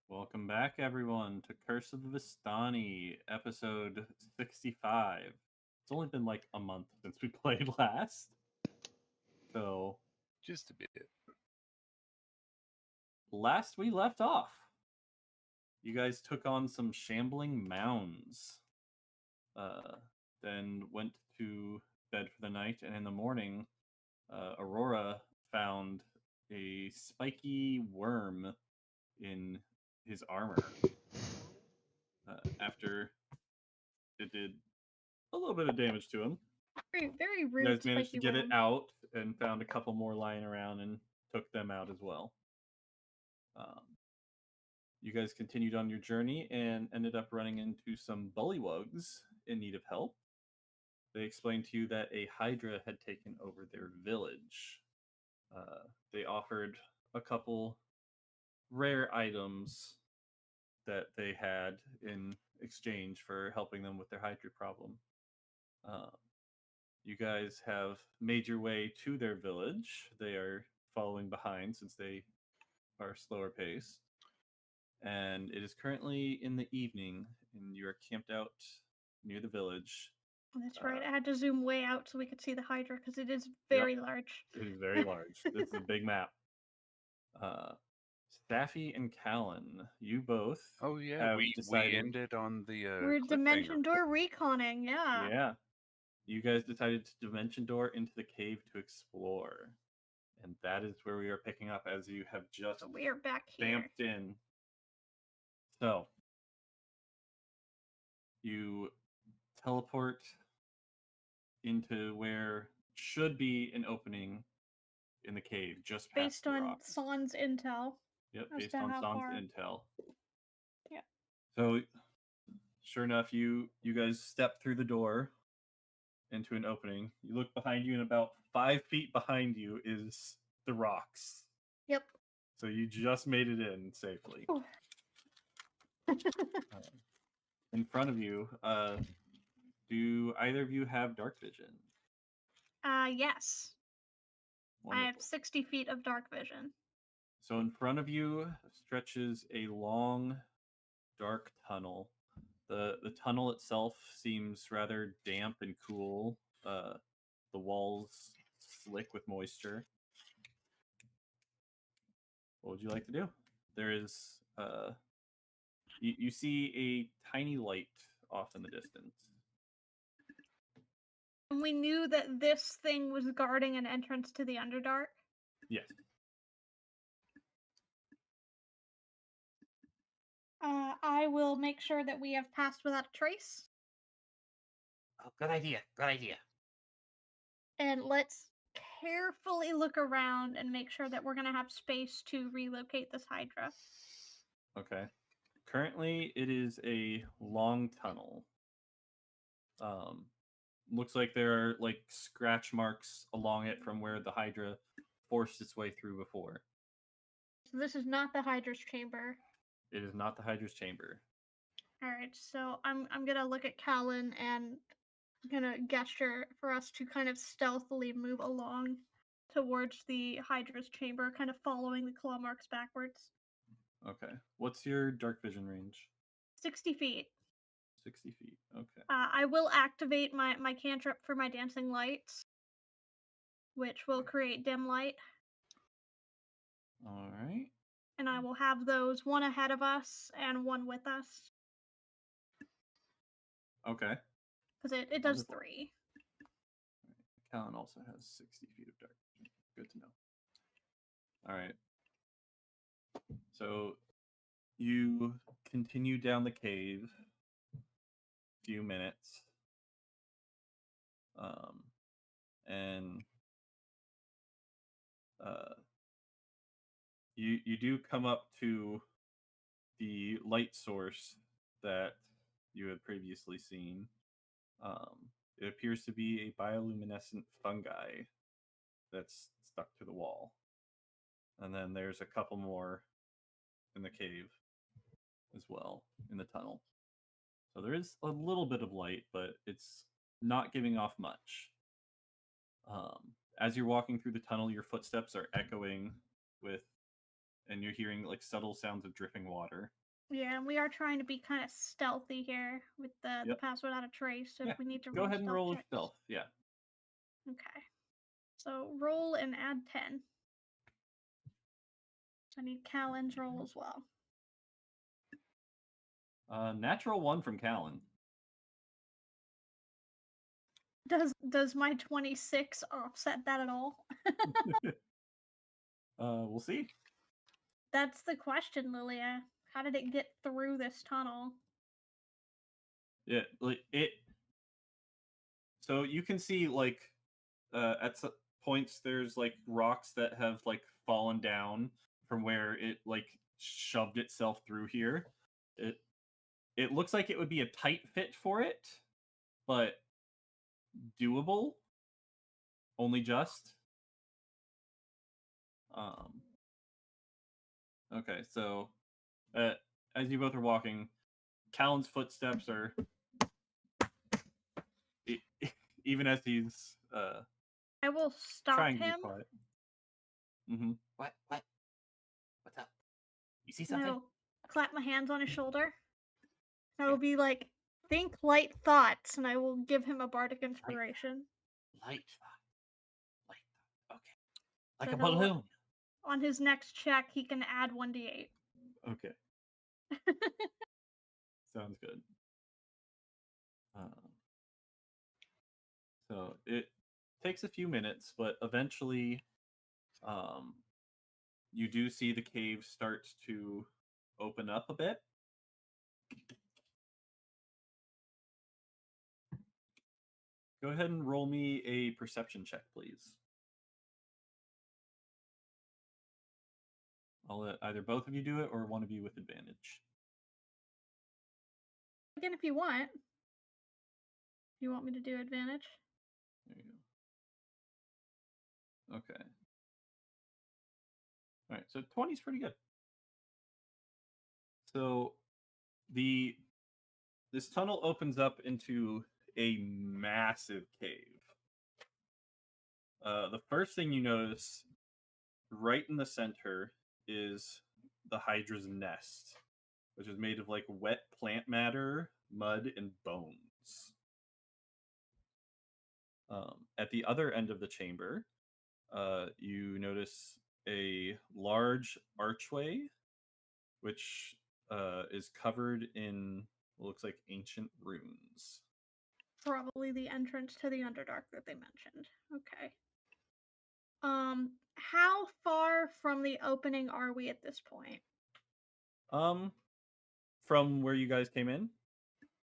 Welcome back, everyone, to Curse of the Vistani, episode 65. It's only been like a month since we played last. So, Just a bit. last we left off, you guys took on some shambling mounds. Then went to bed for the night, and in the morning, Aurora found a spiky worm in his armor. After it did a little bit of damage to him. Very You rude. guys managed to spiky get it worm. out and found a couple more lying around and took them out as well. You guys continued on your journey and ended up running into some bullywugs in need of help. They explained to you that a hydra had taken over their village. They offered a couple rare items that they had in exchange for helping them with their hydra problem. You guys have made your way to their village. They are following behind since they are slower paced. And it is currently in the evening, and you are camped out near the village. That's right. I had to zoom way out so we could see the hydra because it is very large. It is very large. This is a big map. Staffy and Callan, you both. Oh yeah, have we decided... ended on the We're dimension door reconning, yeah. Yeah. You guys decided to dimension door into the cave to explore. And that is where we are picking up as you have just So we are back here. stamped in. So, you teleport into where should be an opening in the cave, just past Based the on rocks. San's intel. Yep, as based to on how San's far. intel. Yeah. So, sure enough, you guys step through the door into an opening. You look behind you, and about 5 feet behind you is the rocks. Yep. So you just made it in safely. In front of you, do either of you have dark vision? Yes. Wonderful. I have 60 feet of dark vision. So in front of you stretches a long, dark tunnel. The tunnel itself seems rather damp and cool. The walls slick with moisture. What would you like to do? There is you see a tiny light off in the distance. And we knew that this thing was guarding an entrance to the Underdark. Yes. I will make sure that we have passed without a trace. Oh, good idea. Good idea. And let's carefully look around and make sure that we're going to have space to relocate this hydra. Okay. Currently, it is a long tunnel. Looks like there are like scratch marks along it from where the hydra forced its way through before. So this is not the hydra's chamber. It is not the hydra's chamber. All right, so I'm gonna look at Callan and gonna gesture for us to kind of stealthily move along towards the hydra's chamber, kind of following the claw marks backwards. Okay. What's your dark vision range? 60 feet. 60 feet. Okay. I will activate my cantrip for my dancing lights, which will create dim light. All right. And I will have those one ahead of us and one with us. Okay. Because it does Wonderful. 3. Callan also has 60 feet of dark vision. Good to know. All right. So you continue down the cave a few minutes. And you do come up to the light source that you had previously seen. It appears to be a bioluminescent fungi that's stuck to the wall. And then there's a couple more in the cave as well, in the tunnel. So there is a little bit of light, but it's not giving off much. As you're walking through the tunnel, your footsteps are echoing with, and you're hearing like subtle sounds of dripping water. Yeah, and we are trying to be kind of stealthy here with the Yep. pass without a trace. So Yeah. if we need to Go roll ahead and stealth roll with checks. stealth. Yeah. Okay. So roll and add 10. So I need Callan's roll as well. Natural 1 from Callan. Does my 26 offset that at all? We'll see. That's the question, Lilia. How did it get through this tunnel? Yeah, like it. So you can see like at points there's like rocks that have like fallen down from where it like shoved itself through here. It looks like it would be a tight fit for it, but doable. Only just. Um. Okay, so as you both are walking, Callan's footsteps are even as he's I will stop trying to be him. quiet. Mm-hmm. What? What's up? You see And something? I'll clap my hands on his shoulder. I Yeah. will be like, think light thoughts, and I will give him a bardic inspiration. Light thought. Light thought. Okay. Like So a he'll- balloon. On his next check, he can add 1d8. Okay, sounds good. So it takes a few minutes, but eventually, you do see the cave start to open up a bit. Go ahead and roll me a perception check, please. I'll let either both of you do it or one of you with advantage. Again, if you want. You want me to do advantage? There you go. Okay. All right, so 20 is pretty good. So this tunnel opens up into a massive cave. The first thing you notice right in the center is the Hydra's nest, which is made of like wet plant matter, mud, and bones. At the other end of the chamber, you notice a large archway, which is covered in what looks like ancient runes. Probably the entrance to the Underdark that they mentioned. Okay. How far from the opening are we at this point? From where you guys came in,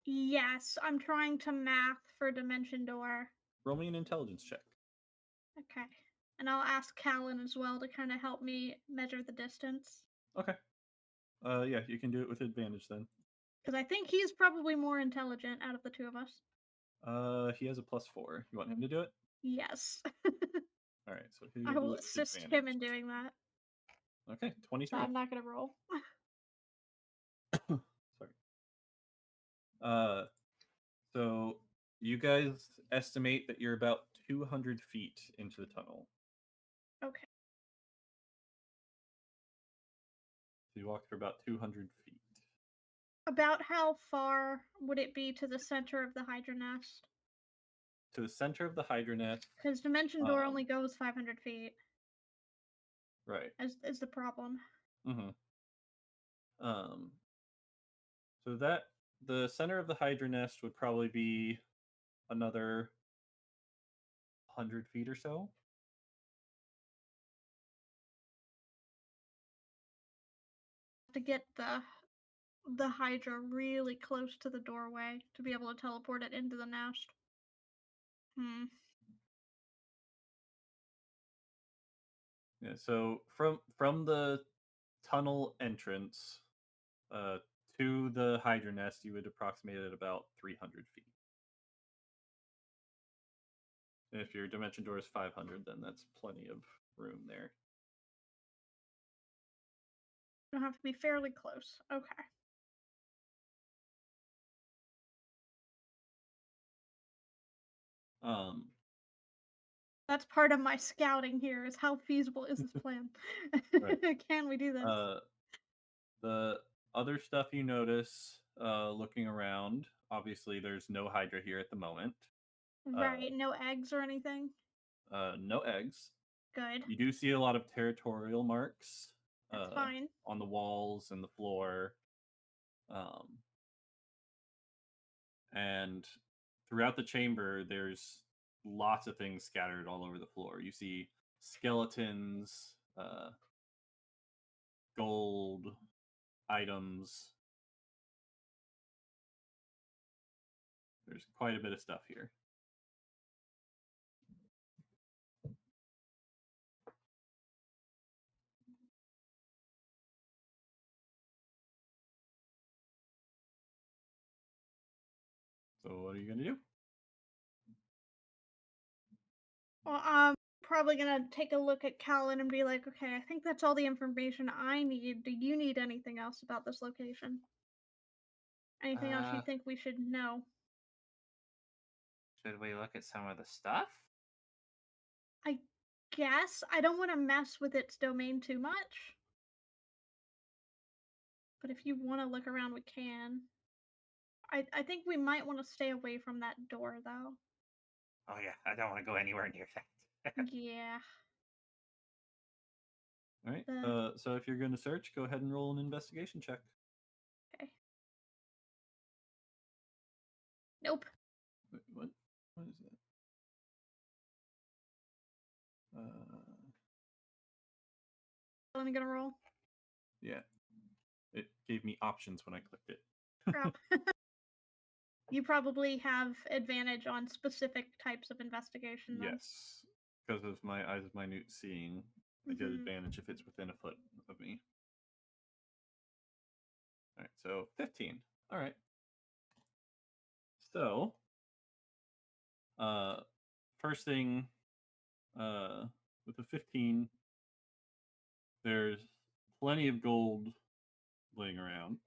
Yes, I'm trying to math for Dimension Door. roll me an intelligence check. Okay. And I'll ask Callan as well to kind of help me measure the distance. Okay. Yeah, you can do it with advantage then. Because I think he's probably more intelligent out of the two of us. He has a +4. You want him to do it? Yes. All right, so he'll I do will it with assist him advantage. in doing that. Okay, So 23. I'm not going to roll. Sorry. So you guys estimate that you're about 200 feet into the tunnel. Okay. So you walk for about 200 feet. About how far would it be to the center of the Hydra nest? To the center of the Hydra nest. Because Dimension Door only goes 500 feet. Right. Is the problem. Mm-hmm. So that the center of the Hydra nest would probably be another 100 feet or so. To get the Hydra really close to the doorway to be able to teleport it into the nest. Yeah, so from the tunnel entrance to the Hydra nest, you would approximate it about 300 feet. And if your dimension door is 500, then that's plenty of room there. It'll have to be fairly close. Okay. That's part of my scouting here is how feasible is this plan? Right. Can we do this? Other stuff you notice looking around. Obviously, there's no Hydra here at the moment. Right, no eggs or anything. No eggs. Good. You do see a lot of territorial marks That's fine. on the walls and the floor. And throughout the chamber, there's lots of things scattered all over the floor. You see skeletons, gold items. There's quite a bit of stuff here. So what are you gonna do? Well, I'm probably gonna take a look at Callan and be like, okay, I think that's all the information I need. Do you need anything else about this location? Anything else you think we should know? Should we look at some of the stuff? I guess I don't want to mess with its domain too much. But if you want to look around, we can. I think we might want to stay away from that door, though. Oh yeah, I don't want to go anywhere near that. Yeah. All right. So if you're going to search, go ahead and roll an investigation check. Okay. Nope. Wait, what? What is that? I'm gonna roll. Yeah. It gave me options when I clicked it. Crap. You probably have advantage on specific types of investigation, then. Yes. Because of my eyes of minute seeing, I get advantage if it's within a foot of me. All right, so 15. All right. So, first thing, with a 15, there's plenty of gold laying around.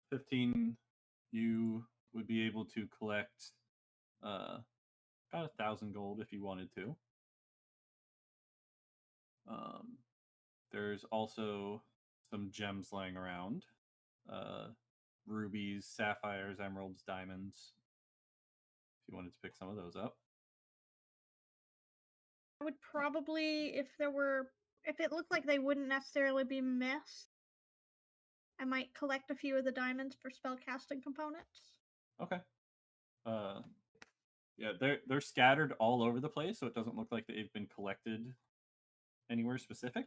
15, you would be able to collect about 1,000 gold if you wanted to. There's also some gems lying around. Rubies, sapphires, emeralds, diamonds. If you wanted to pick some of those up. I would probably, if it looked like they wouldn't necessarily be missed, I might collect a few of the diamonds for spellcasting components. Okay. Yeah, they're scattered all over the place, so it doesn't look like they've been collected anywhere specific.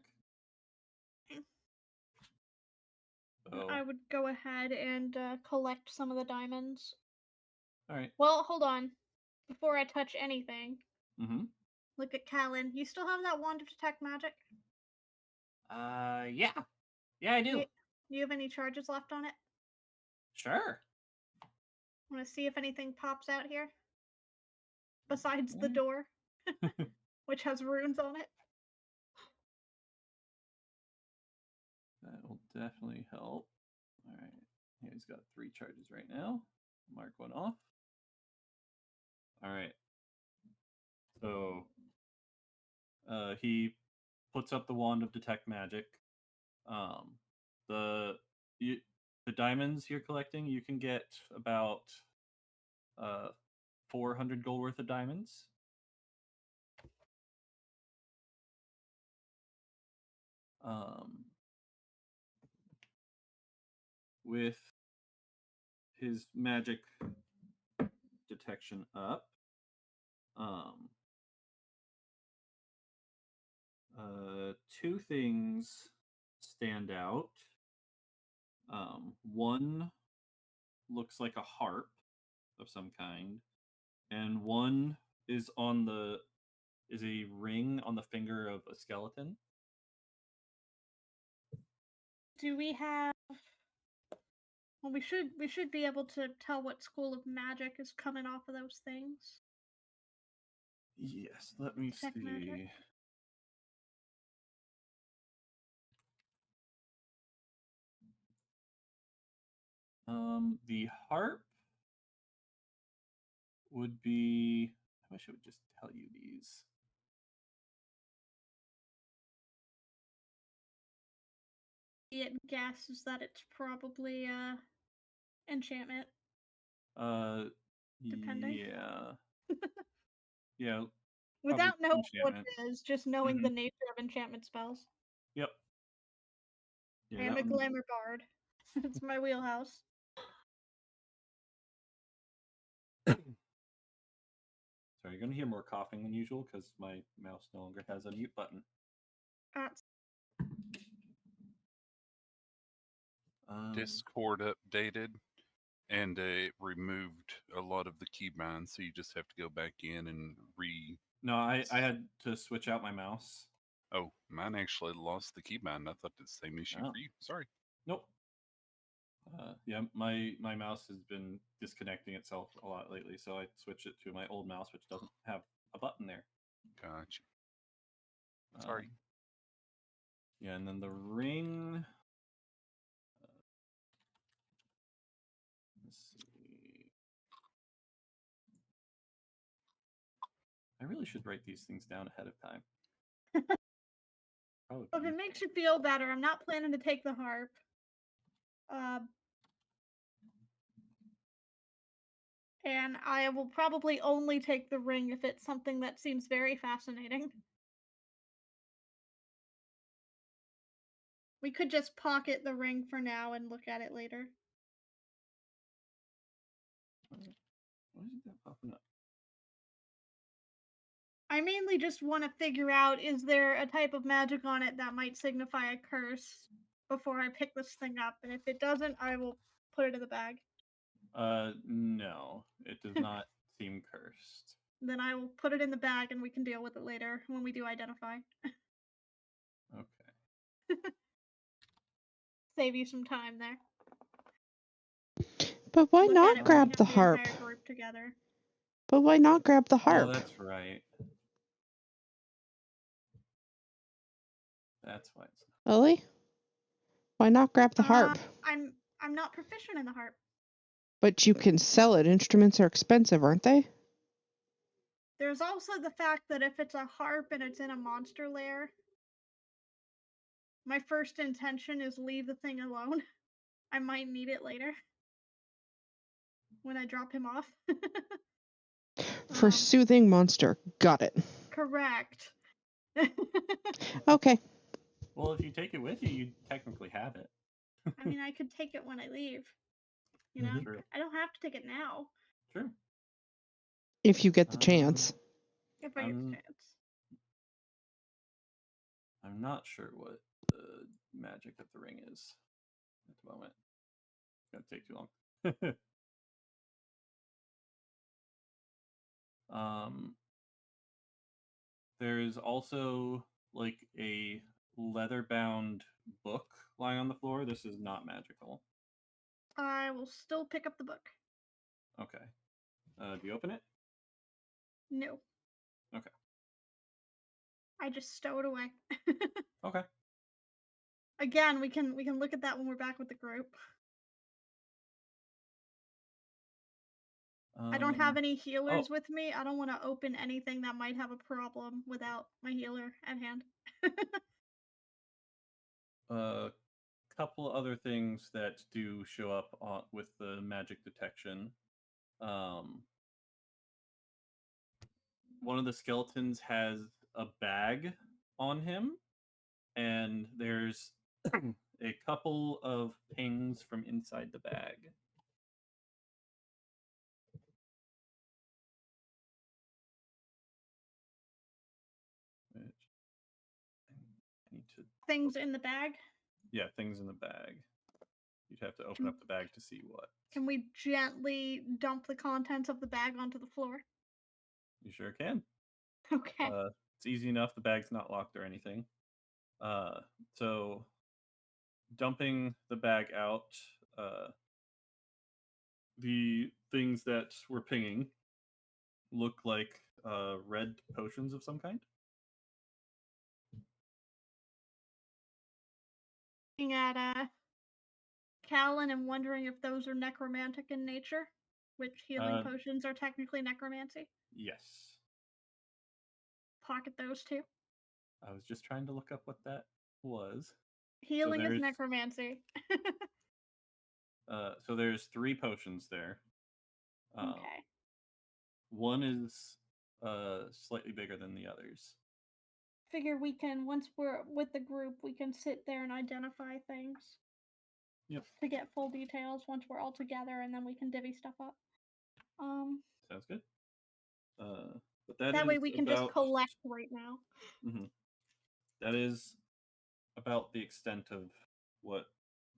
So, I would go ahead and collect some of the diamonds. all right. Well, hold on. Before I touch anything, Mm-hmm. look at Callan. You still have that wand of detect magic? Yeah. Yeah, I do. Do you have any charges left on it? Sure. Want to see if anything pops out here? Besides the door, which has runes on it. That will definitely help. All right. Yeah, he's got 3 charges right now. Mark one off. All right. So he puts up the wand of detect magic. The diamonds you're collecting, you can get about 400 gold worth of diamonds. With his magic detection up, two things stand out. One looks like a harp of some kind, and one is a ring on the finger of a skeleton. Do we have? Well, we should be able to tell what school of magic is coming off of those things. Yes, let me Detect see. magic. The harp would be. I wish I would just tell you these. guess is that it's probably enchantment. Depending. Yeah. Yeah. Without probably knowing what enchantment. it is, just knowing Mhm. the nature of enchantment spells. Yep. I Yeah, am that a one's glamour bard. It's my wheelhouse. Sorry, you're gonna hear more coughing than usual because my mouse no longer has a mute button. That's Discord updated and it removed a lot of the keybinds, so you just have to go back in and No, I had to switch out my mouse. Oh, mine actually lost the keybind. I thought it's the same issue Oh. for you. Sorry. Nope. Yeah, my mouse has been disconnecting itself a lot lately, so I switched it to my old mouse, which doesn't have a button there. Gotcha. Sorry. Yeah, and then the ring. Let's see. I really should write these things down ahead of time. Probably Well, if it useful. makes you feel better, I'm not planning to take the harp. And I will probably only take the ring if it's something that seems very fascinating. We could just pocket the ring for now and look at it later. Why isn't that popping up? I mainly just want to figure out, is there a type of magic on it that might signify a curse before I pick this thing up, and if it doesn't, I will put it in the bag. No, it does not seem cursed. Then I will put it in the bag and we can deal with it later when we do identify. Okay. Save you some time there. But why Look at not it when we grab have the harp? entire group together. But why not grab the Oh, harp? that's right. That's why it's Lily? Why not grab the harp? I'm not proficient in the harp. But you can sell it. Instruments are expensive, aren't they? There's also the fact that if it's a harp and it's in a monster lair, my first intention is leave the thing alone. I might need it later when I drop him off. For soothing monster. Got it. Correct. Okay. Well, if you take it with you, you technically have it. I mean, I could take it when I leave. You know, True. I don't have to take it now True. If you get the chance. if I get the chance. I'm not sure what the magic of the ring is at the moment. It's gonna take too long. There's also like a leather-bound book lying on the floor. This is not magical. I will still pick up the book. Okay. Do you open it? No. Okay. I just stow it away. Okay. Again, we can look at that when we're back with the group. I don't have any healers with me. I don't want to open anything that might have a problem without my healer at hand. A couple other things that do show up with the magic detection. One of the skeletons has a bag on him, and there's a couple of pings from inside the bag. Which I need to. Things in the bag? Yeah, things in the bag. You'd have to open up the bag to see what. Can we gently dump the contents of the bag onto the floor? You sure can. Okay. It's easy enough. The bag's not locked or anything. So dumping the bag out, the things that were pinging look like red potions of some kind. Looking at Callan and wondering if those are necromantic in nature, which healing potions are technically necromancy. Yes. Pocket those two. I was just trying to look up what that was. Healing is there's- necromancy. So there's 3 potions there. Okay. One is slightly bigger than the others. Figure we can, once we're with the group, we can sit there and identify things. Yep. To get full details once we're all together, and then we can divvy stuff up. Sounds good. But That way is we can about, just collect right now. That is about the extent of what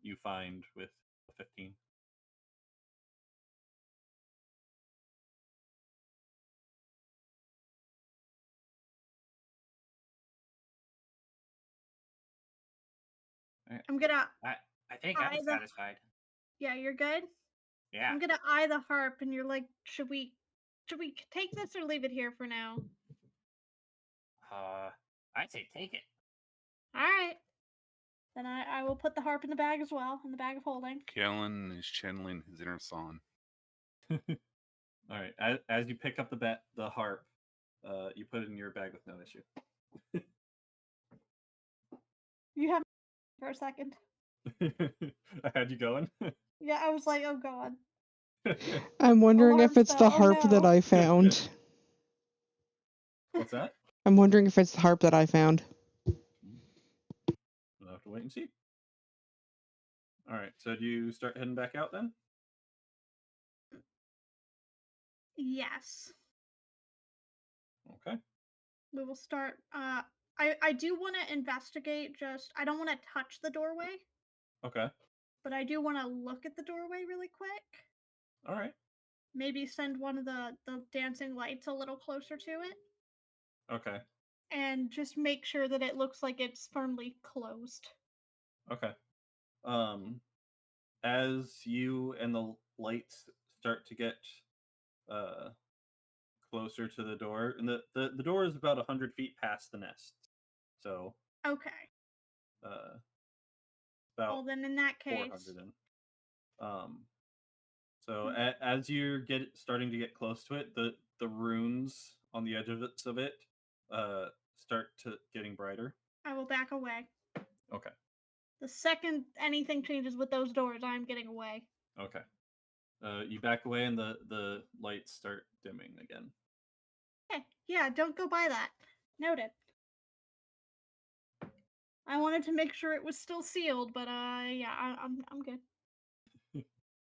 you find with 15. I'm gonna. I think I I'm the- satisfied. Yeah, you're good. Yeah. I'm gonna eye the harp, and you're like, should we take this or leave it here for now? I'd say take it. All right. Then I will put the harp in the bag as well, in the bag of holding. Kellen is channeling his inner son. All right. As you pick up the harp, you put it in your bag with no issue. You have for a second. I had you going. Yeah, I was like, oh god. I'm wondering Alarm if it's the spell, oh harp that no. I found. What's that? I'm wondering if it's the harp that I found. We'll have to wait and see. All right. So do you start heading back out then? Yes. Okay. We will start. I do want to investigate. I don't want to touch the doorway, Okay. but I do want to look at the doorway really quick. All right. Maybe send one of the dancing lights a little closer to it, Okay. and just make sure that it looks like it's firmly closed. Okay. As you and the lights start to get closer to the door, and the door is about 100 feet past the nest, so Okay. about Well, then in that case, 400 in. So as you're starting to get close to it, the runes on the edge of it start to getting brighter. I will back away. Okay. The second anything changes with those doors, I'm getting away. Okay. You back away, and the lights start dimming again. Okay. Yeah, don't go by that. Noted. I wanted to make sure it was still sealed, but yeah, I'm good.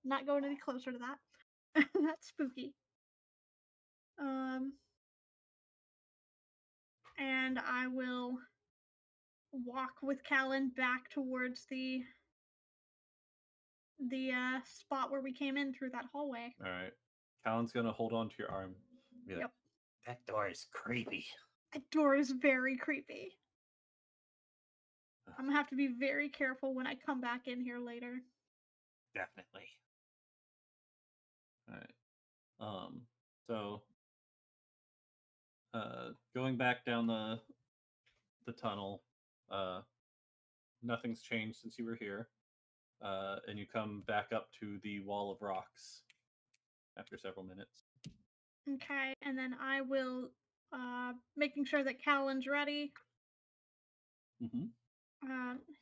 Not going any closer to that. That's spooky. And I will walk with Callan back towards the spot where we came in through that hallway. All right. Callan's gonna hold on to your arm. Be like, Yep. That door is creepy. That door is very creepy. I'm gonna have to be very careful when I come back in here later. Definitely. All right. So going back down the tunnel, nothing's changed since you were here. And you come back up to the wall of rocks after several minutes. Okay, and then I will making sure that Callan's ready.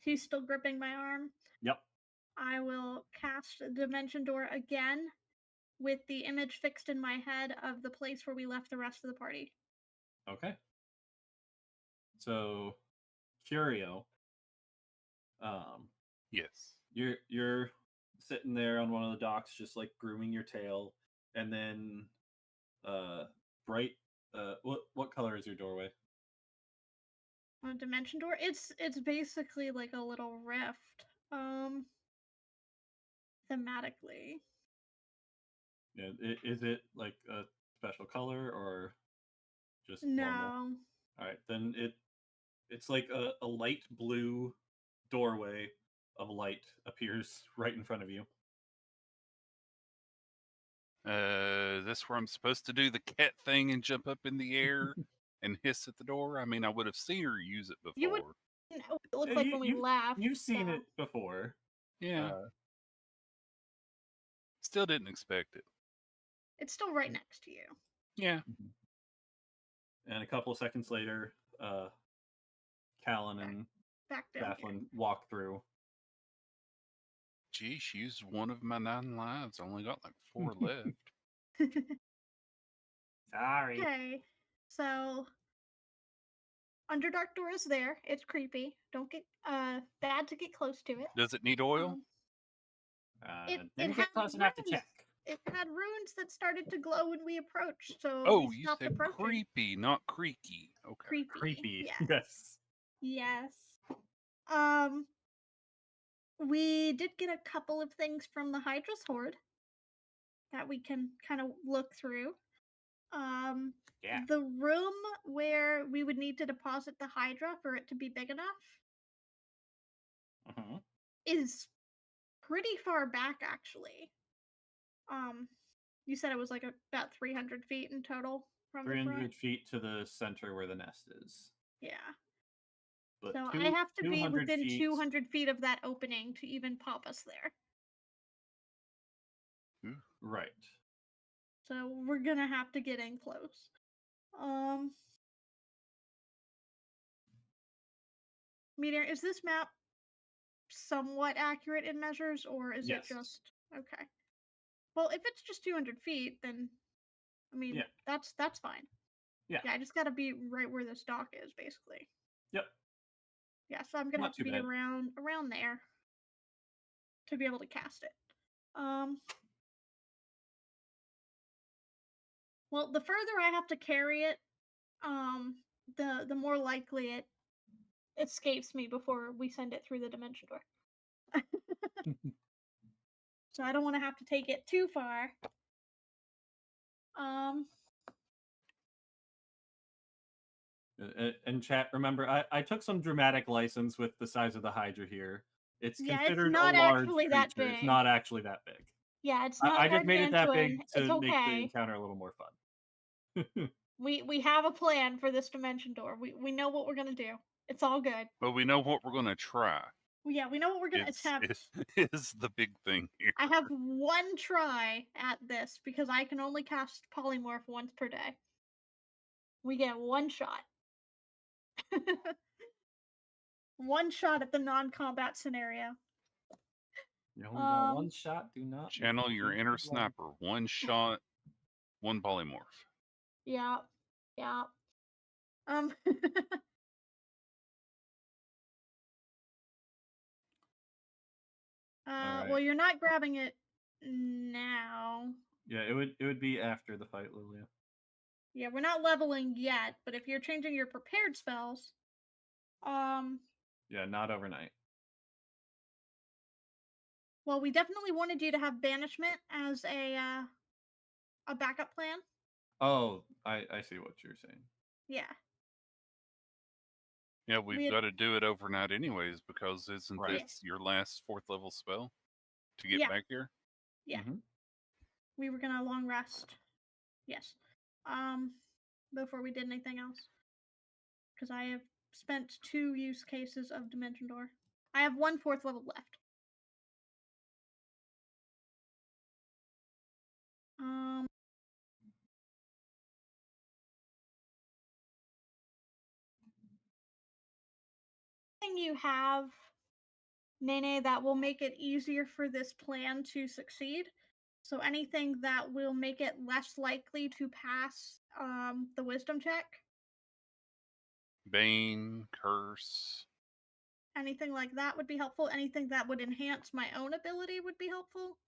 He's still gripping my arm. Yep. I will cast a dimension door again with the image fixed in my head of the place where we left the rest of the party. Okay. So, Curio, Yes. you're sitting there on one of the docks, just like grooming your tail, and then bright. What color is your doorway? A dimension door. It's basically like a little rift. Thematically. Yeah. Is it like a special color or just No. normal? All right, then it's like a light blue doorway of light appears right in front of you. This where I'm supposed to do the cat thing and jump up in the air and hiss at the door? I mean, I would have seen her use it before. You would know what it looked like when we left. You've seen so. it before. Yeah. Still didn't expect it. It's still right next to you. Yeah. And a couple of seconds later, Callan and back down Jacqueline walk through. Gee, she used one of my 9 lives. I only got like 4 left. here. Sorry. Okay, so Underdark door is there. It's creepy. Don't get bad to get close to it. Does it need oil? Didn't get close enough to check. It had runes that started to glow when we approached, so Oh, we you stopped said approaching. creepy, not creaky. Okay. Creepy. Creepy. Yes. Yes. Yes. We did get a couple of things from the Hydra's Horde that we can kind of look through. Yeah. The room where we would need to deposit the Hydra for it to be big enough hmm is pretty far back, actually. You said it was like about 300 feet in total from the front. 300 feet to the center where the nest is. Yeah. But So I have to be 200 within feet, 200 feet of that opening to even pop us there. Right. So we're gonna have to get in close. Meteor, is this map somewhat accurate in measures, or is Yes. it just okay? Well, if it's just 200 feet, then I mean Yeah. that's fine. Yeah. Yeah, I just gotta be right where this dock is, basically. Yep. Yeah, so I'm gonna Not have to too be bad. around there to be able to cast it. Well, the further I have to carry it, the more likely it escapes me before we send it through the dimension door. So I don't want to have to take it too far. And chat, remember, I took some dramatic license with the size of the Hydra here. It's Yeah, it's considered not a large actually creature. that big. It's not actually that big. Yeah, it's not. I just made it that big It's to make the okay. encounter a little more fun. We have a plan for this dimension door. We know what we're gonna do. It's all good. But we know what we're going to try. Yeah, we know what we're gonna attempt. Is the big thing here. I have one try at this because I can only cast polymorph once per day. We get one shot. One shot at the non-combat scenario. You only got one shot. Do not Channel make your it inner long. sniper. One shot, one polymorph. Yeah. Yeah. Alright. Well, you're not grabbing it now. Yeah, it would be after the fight, Lilia. Yeah, we're not leveling yet, but if you're changing your prepared spells, Yeah, not overnight. well, we definitely wanted you to have banishment as a backup plan. Oh, I see what you're saying. Yeah. Yeah, we've got to do it overnight anyways, because isn't Right. this your last 4th level spell to get Yeah. back here? Yeah. Mhm. We were gonna long rest. Yes. Before we did anything else. Because I have spent 2 use cases of Dimension Door. I have 1 4th level left. You have, Nene, that will make it easier for this plan to succeed. So anything that will make it less likely to pass the wisdom check. Bane, curse. Anything like that would be helpful. Anything that would enhance my own ability would be helpful.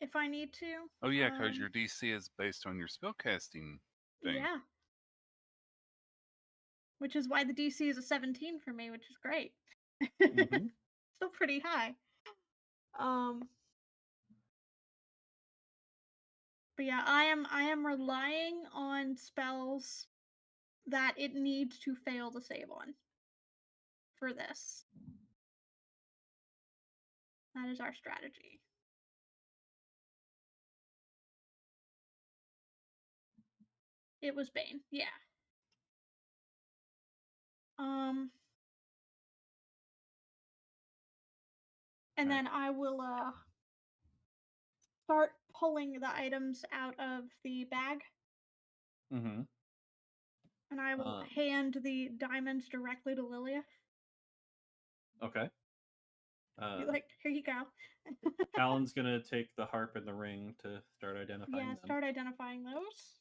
If I need to. Oh yeah, because your DC is based on your spellcasting thing. Yeah. Which is why the DC is a 17 for me, which is great. Mhm. Still pretty high. But yeah, I am relying on spells that it needs to fail to save on for this. That is our strategy. It was Bane, yeah. And then I will start pulling the items out of the bag. Mhm. And I will Um, hand the diamonds directly to Lilia. Okay. Be like, here you go. Callan's gonna take the harp and the ring to start identifying Yeah, them. start identifying those.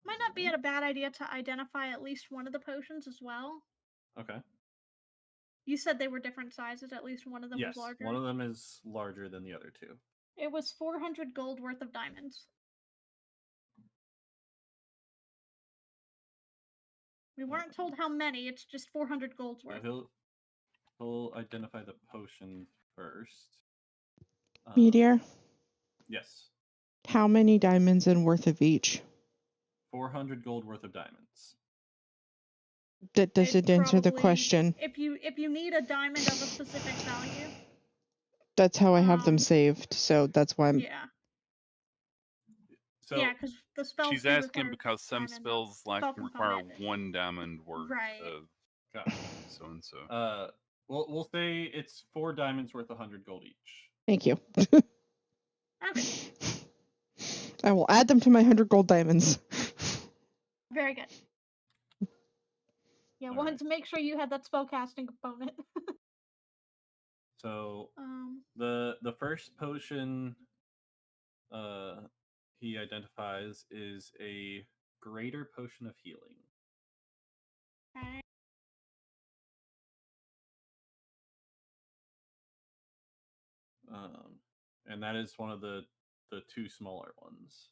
Might not be a bad idea to identify at least one of the potions as well. Okay. You said they were different sizes, at least one of them was Yes, larger. one of them is larger than the other two. It was 400 gold worth of diamonds. We weren't told how many, it's just 400 gold's So worth. he'll identify the potion first. Meteor, Yes. how many diamonds and worth of each? 400 gold worth of diamonds. That doesn't answer the question. If you need a diamond of a specific value. That's how I have them saved, so that's why I'm... Yeah. So yeah, because the spells She's do asking require because some diamond, spells like spell require component. 1 diamond worth Right. of gotcha. so and so. We'll say it's 4 diamonds worth 100 gold each. Thank you. Okay. I will add them to my 100 gold diamonds. Very good. Yeah, wanted to make sure you had that spellcasting component. So the first potion he identifies is a greater potion of healing. Okay. And that is one of the 2 smaller ones.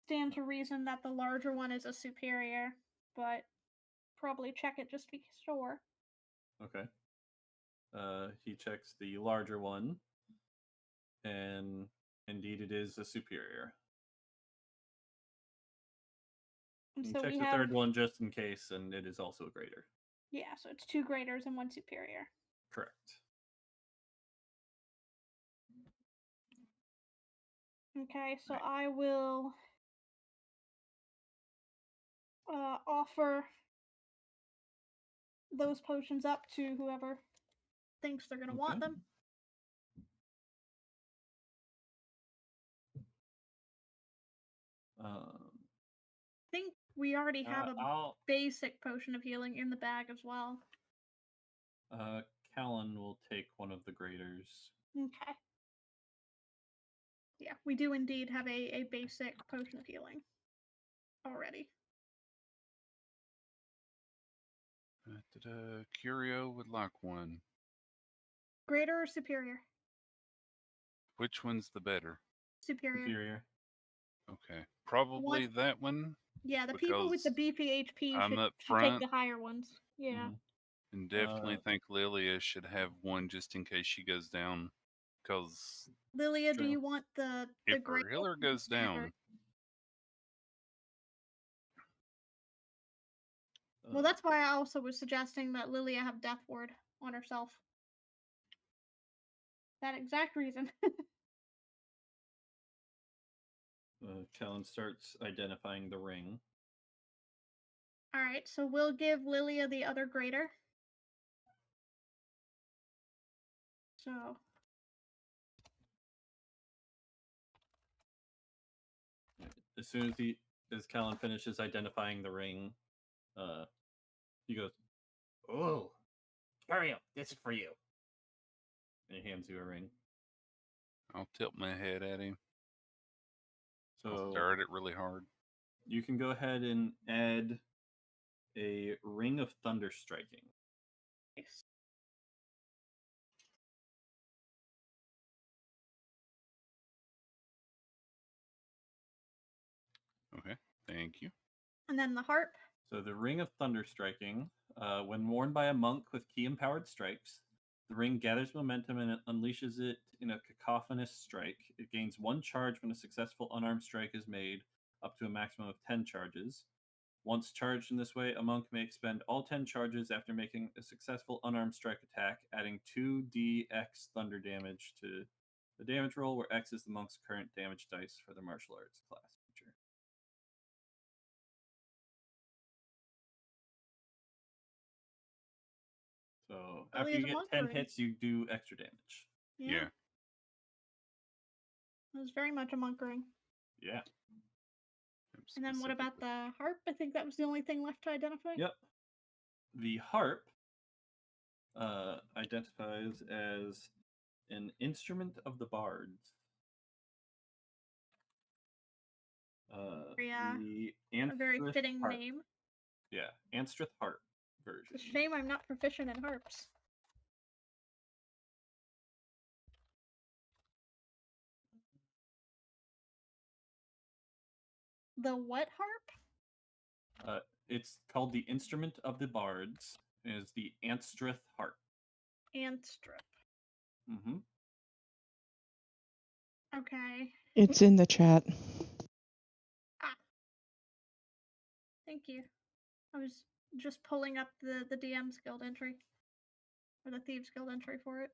Stand to reason that the larger one is a superior, but probably check it just to be sure. Okay. He checks the larger one, and indeed it is a superior. And He so checks we the have, third one just in case, and it is also a greater. yeah, so it's 2 greaters and 1 superior. Correct. Okay, so I will offer those potions up to whoever thinks they're gonna want them. I think we already have a basic potion of healing in the bag as well. Callan will take one of the graders. Okay. Yeah, we do indeed have a basic potion of healing already. Curio would like one. Greater or superior? Which one's the better? Superior. Okay, probably that one. Yeah, the people with the beefy HP I'm should up take front. the higher ones. Yeah. And definitely think Lilia should have one just in case she goes down. Because Lilia, do you want the if great her healer goes down, well, that's why I also was suggesting that Lilia have Death Ward on herself. That exact reason. Callan starts identifying the ring. Alright, so we'll give Lilia the other greater. So. As soon as Callan finishes identifying the ring, he goes, "Oh, Mario, this is for you." And he hands you a ring. I'll tilt my head at him. So I'll stare at it really hard. You can go ahead and add a ring of thunder striking. Nice. Okay, thank you. And then the harp. So the ring of thunder striking, when worn by a monk with key empowered strikes, the ring gathers momentum and it unleashes it in a cacophonous strike. It gains 1 charge when a successful unarmed strike is made, up to a maximum of 10 charges. Once charged in this way, a monk may expend all 10 charges after making a successful unarmed strike attack, adding 2d(x) thunder damage to the damage roll, where X is the monk's current damage dice for the martial arts class feature. So after you get 10 hits, you do extra damage. Yeah. It was very much a monk ring. Yeah. And then what about Specifically. the harp? I think that was the only thing left to identify. Yep. The harp identifies as an instrument of the bards. Yeah, The a very Anstrith fitting harp. name. Yeah, Anstrith harp version. It's a shame I'm not proficient in harps. The what harp? It's called the instrument of the bards. It is the Anstrith harp. Anstrip. Mm-hmm. Okay. It's in the chat. Thank you. I was just pulling up the DM's guild entry. Or the Thieves Guild entry for it.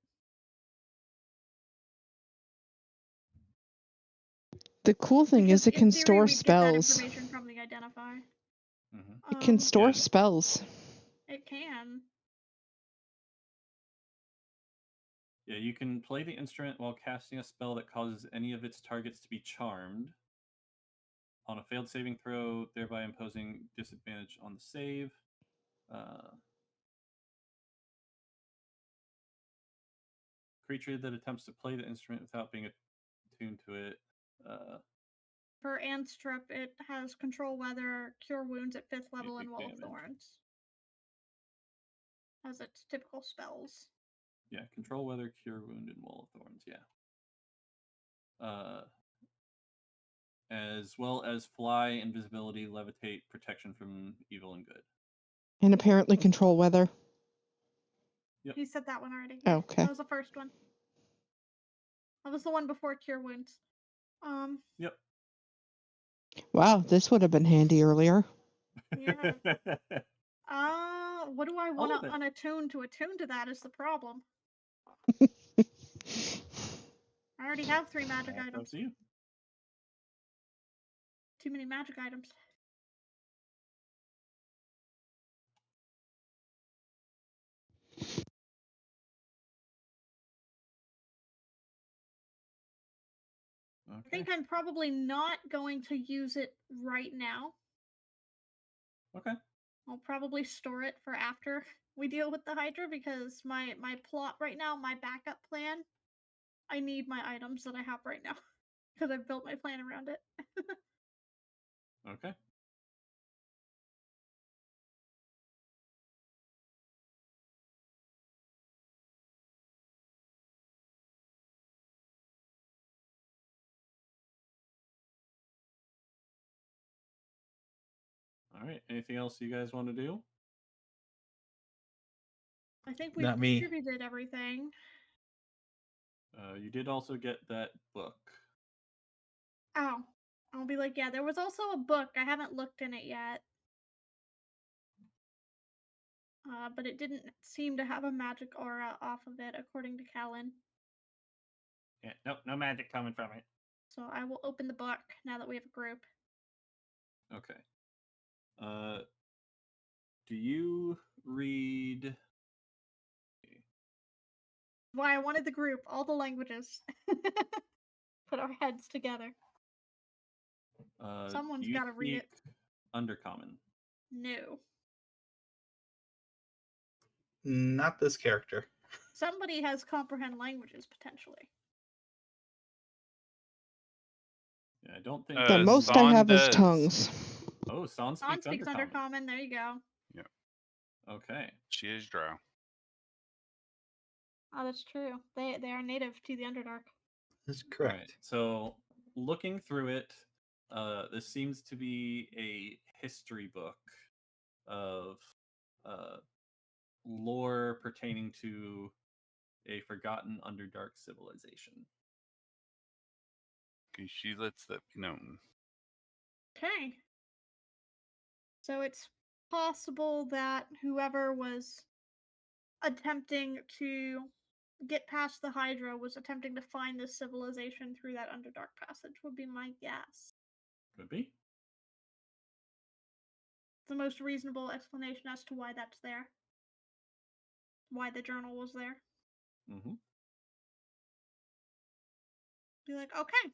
The cool thing Because is it in can theory, store we'd get that spells. information from the identify. Mm-hmm. It can store Yeah. spells. It can. Yeah, you can play the instrument while casting a spell that causes any of its targets to be charmed. On a failed saving throw, thereby imposing disadvantage on the save. Creature that attempts to play the instrument without being attuned to it. For Anstrip, it has control weather, cure wounds at 5th level, and Basic Wall of damage. Thorns. As its typical spells. Yeah, control weather, cure wound, and wall of thorns. Yeah. As well as fly, invisibility, levitate, protection from evil and good. And apparently control weather. Yep. He said that one already. Yeah, Okay. that was the first one. That was the one before cure wounds. Yep. Wow, this would have been handy earlier. Yeah. What do I want All to of it. unattune to attune to that is the problem. I already have 3 magic That's up items. to you. Too many magic items. Okay. I think I'm probably not going to use it right now. Okay. I'll probably store it for after we deal with the Hydra because my plot right now, my backup plan, I need my items that I have right now because I've built my plan around it. Okay. All right. Anything else you guys want to do? I think we've Not me. distributed everything. You did also get that book. Oh, I'll be like, yeah, there was also a book. I haven't looked in it yet. But it didn't seem to have a magic aura off of it, according to Callan. Yeah. Nope. No magic coming from it. So I will open the book now that we have a group. Okay. Do you read? Why I wanted the group, all the languages. Put our heads together. Someone's do you gotta read it. speak Undercommon? No. Not this character. Somebody has comprehend languages, potentially. Yeah, I don't think. The most I Son have is does. tongues. Oh, San Son speaks speaks Undercommon. Undercommon, there you go. Okay. She is drow. Oh, that's true. They are native to the Underdark. That's All right. correct. So looking through it, this seems to be a history book of lore pertaining to a forgotten Underdark civilization. Okay, she lets that be known. Okay. So it's possible that whoever was attempting to get past the Hydra was attempting to find this civilization through that Underdark passage, would be my guess. Could be. The most reasonable explanation as to why that's there. Why the journal was there. Mm-hmm. Be like, okay.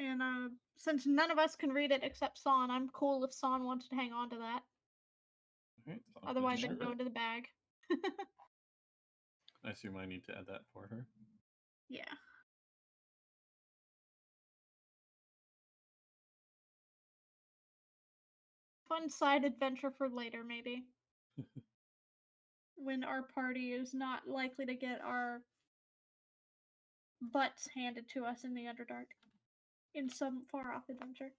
And since none of us can read it except Son, I'm cool if Son wants to hang on to that. Alright, so I'll Otherwise, put it can go it. into the bag. I assume I need to add that for her. Yeah. Fun side adventure for later, maybe. When our party is not likely to get our butts handed to us in the Underdark. In some far off adventure.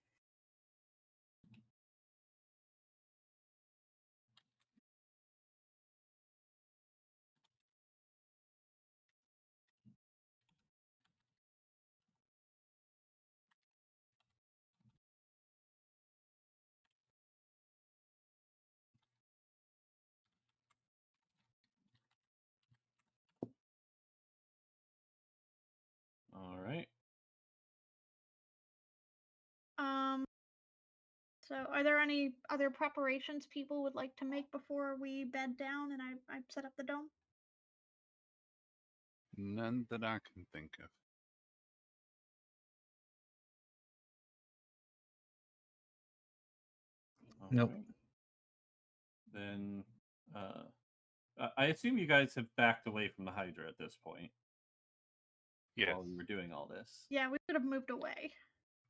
Alright. So are there any other preparations people would like to make before we bed down and I set up the dome? None that I can think of. Nope. Alright. Then, I assume you guys have backed away from the Hydra at this point Yes. while we were doing all this. Yeah, we could have moved away.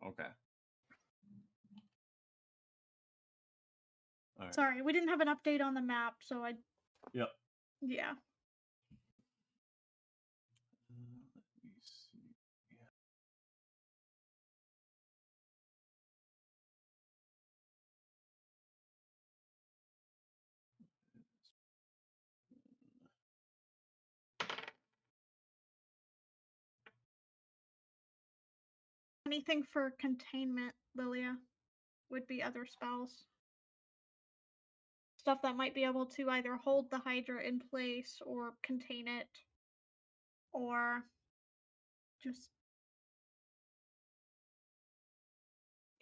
Okay. All right. Sorry, we didn't have an update on the map, so I. Yep. Yeah. Let me see. Yeah. Anything for containment, Lilia, would be other spells. Stuff that might be able to either hold the Hydra in place or contain it, or just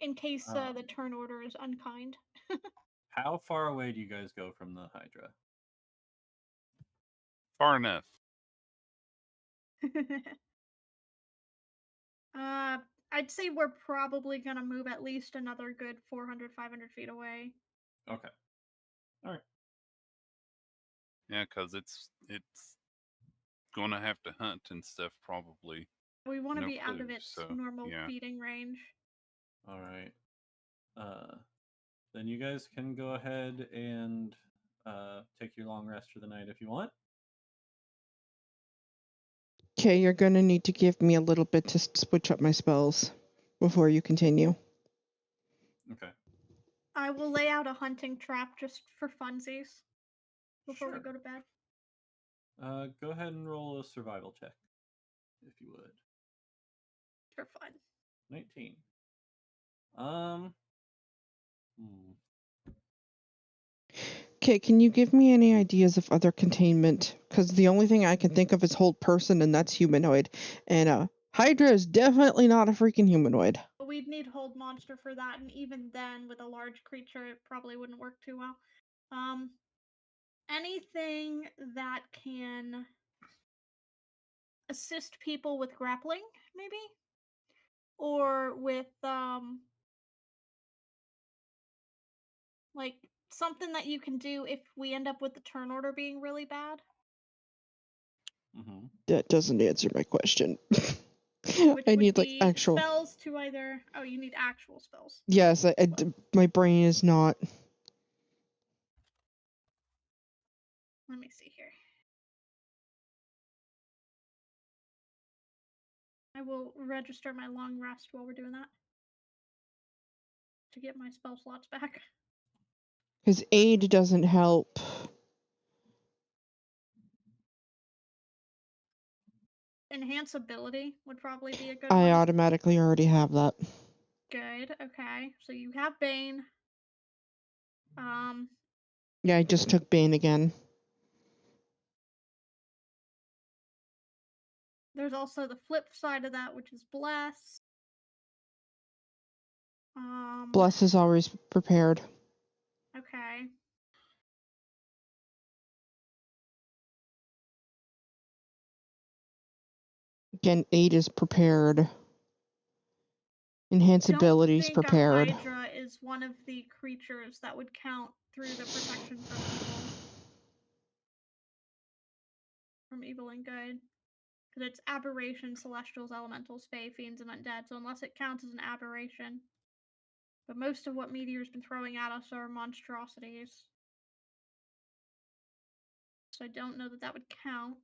in case the turn order is unkind. How far away do you guys go from the Hydra? Far enough. I'd say we're probably gonna move at least another good 400, 500 feet away. Okay. All right. Yeah, because it's gonna have to hunt and stuff probably. We want to No be out of clue, its so, normal yeah. feeding range. All right. Then you guys can go ahead and take your long rest for the night if you want. Okay, you're gonna need to give me a little bit to switch up my spells before you continue. Okay. I will lay out a hunting trap just for funsies before we Sure. go to bed. Go ahead and roll a survival check, if you would. For fun. 19. Okay, can you give me any ideas of other containment? Because the only thing I can think of is hold person, and that's humanoid. And Hydra is definitely not a freaking humanoid. We'd need hold monster for that, and even then, with a large creature, it probably wouldn't work too well. Anything that can assist people with grappling, maybe? Or with, like, something that you can do if we end up with the turn order being really bad. Mm-hmm. That doesn't answer my question. Which I would need be actual spells to either. Oh, you need actual spells. Yes, my brain is not. Let me see here. I will register my long rest while we're doing that to get my spell slots back. Because aid doesn't help. Enhance ability would probably be a good I one. automatically already have that. Good. Okay. So you have Bane. Yeah, I just took Bane again. There's also the flip side of that, which is Bless. Bless is always prepared. Okay. Again, 8 is prepared. Enhance abilities think prepared. A Hydra is one of the creatures that would count through the protection from evil. From evil and good. Because it's aberration, celestials, elementals, fae, fiends, and undead, so unless it counts as an aberration. But most of what Meteor's been throwing at us are monstrosities. So I don't know that that would count.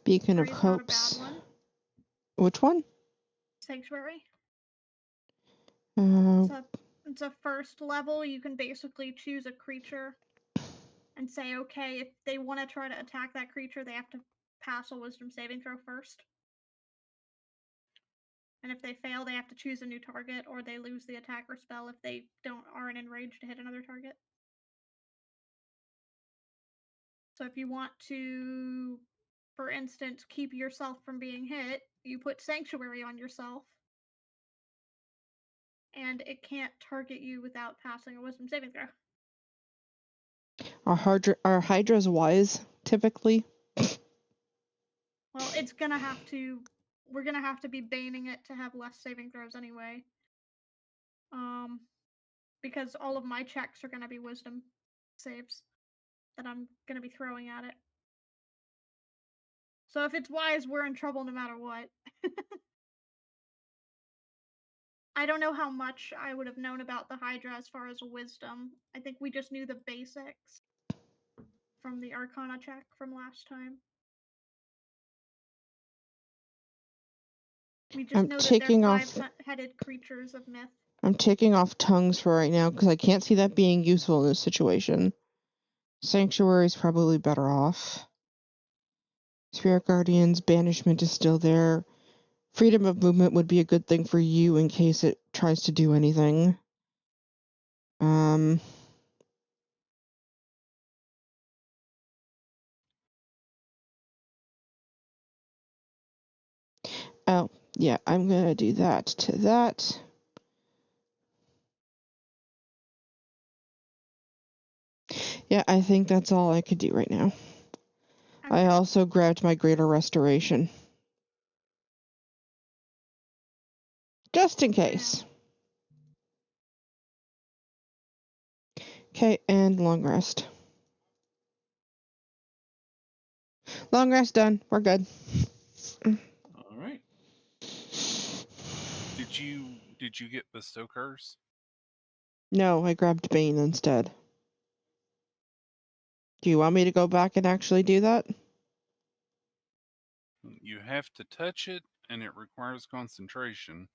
Beacon of Sanctuary's not a Hopes. bad one. Which one? Sanctuary. Uh, It's a first level. You can basically choose a creature and say, okay, if they want to try to attack that creature, they have to pass a wisdom saving throw first. And if they fail, they have to choose a new target, or they lose the attack or spell if they aren't enraged to hit another target. So if you want to, for instance, keep yourself from being hit, you put Sanctuary on yourself, and it can't target you without passing a wisdom saving throw. are Hydras wise, typically? Well, it's gonna have to. We're gonna have to be baning it to have less saving throws anyway. Because all of my checks are gonna be wisdom saves that I'm gonna be throwing at it. So if it's wise, we're in trouble no matter what. I don't know how much I would have known about the Hydra as far as wisdom. I think we just knew the basics from the Arcana check from last time. We just know that they're five-headed creatures of myth. I'm taking off tongues for right now because I can't see that being useful in this situation. Sanctuary's probably better off. Spirit Guardians, Banishment is still there. Freedom of movement would be a good thing for you in case it tries to do anything. Oh, yeah, I'm gonna do that to that. Yeah, I think that's all I could do right now. Okay. I also grabbed my Greater Restoration. Just in case. Okay, and long rest. Long rest done. We're good. All right. Did you get Bestow Curse? No, I grabbed Bane instead. Do you want me to go back and actually do that? You have to touch it, and it requires concentration,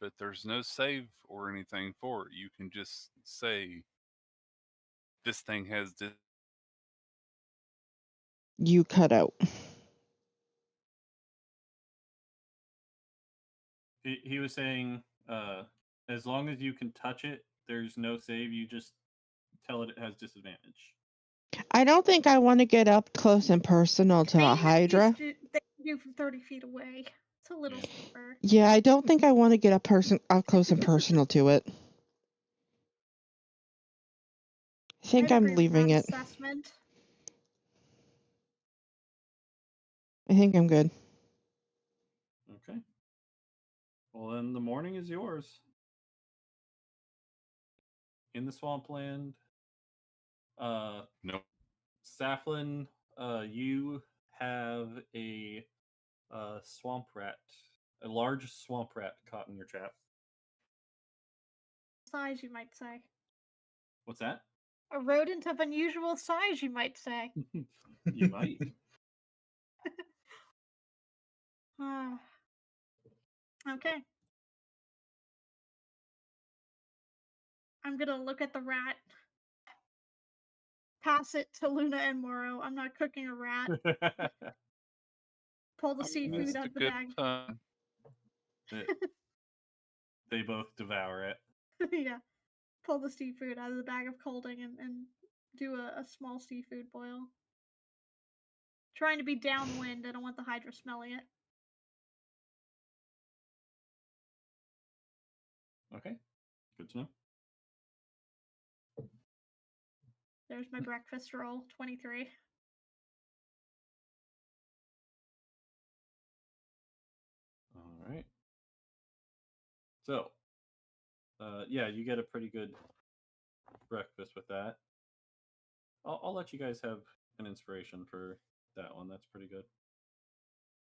but there's no save or anything for it. You can just say, this thing has this. You cut out. He was saying, as long as you can touch it, there's no save. You just tell it has disadvantage. I don't think I want to get up close and personal to a Hydra. They do from 30 feet away. It's a little steeper. Yeah, I don't think I want to get up close and personal to it. I think I'm leaving it. Assessment. I think I'm good. Okay. Well, then the morning is yours. In the swampland. No. Saflin, you have a swamp rat, a large swamp rat caught in your trap. Size, you might say. What's that? A rodent of unusual size, you might say. You might. Okay. I'm gonna look at the rat. Pass it to Luna and Moro. I'm not cooking a rat. Pull the seafood out of the bag. They both devour it. Yeah. Pull the seafood out of the bag of colding and do a small seafood boil. Trying to be downwind. I don't want the Hydra smelling it. Okay, good to know. There's my breakfast roll, 23. All right. So, yeah, you get a pretty good breakfast with that. I'll let you guys have an inspiration for that one. That's pretty good.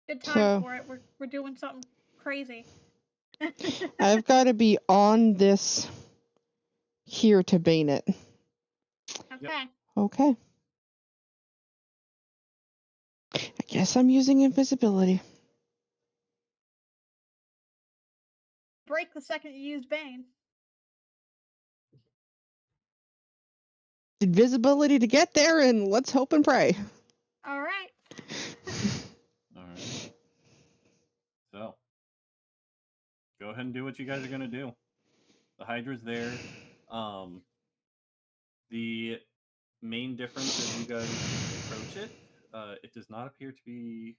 Good time So- for it. We're doing something crazy. I've got to be on this here to bane it. Okay. Okay. I guess I'm using invisibility. Break the second you use Bane. Invisibility to get there, and let's hope and pray. All right. All right. So, go ahead and do what you guys are gonna do. The Hydra's there. The main difference as you guys approach it, it does not appear to be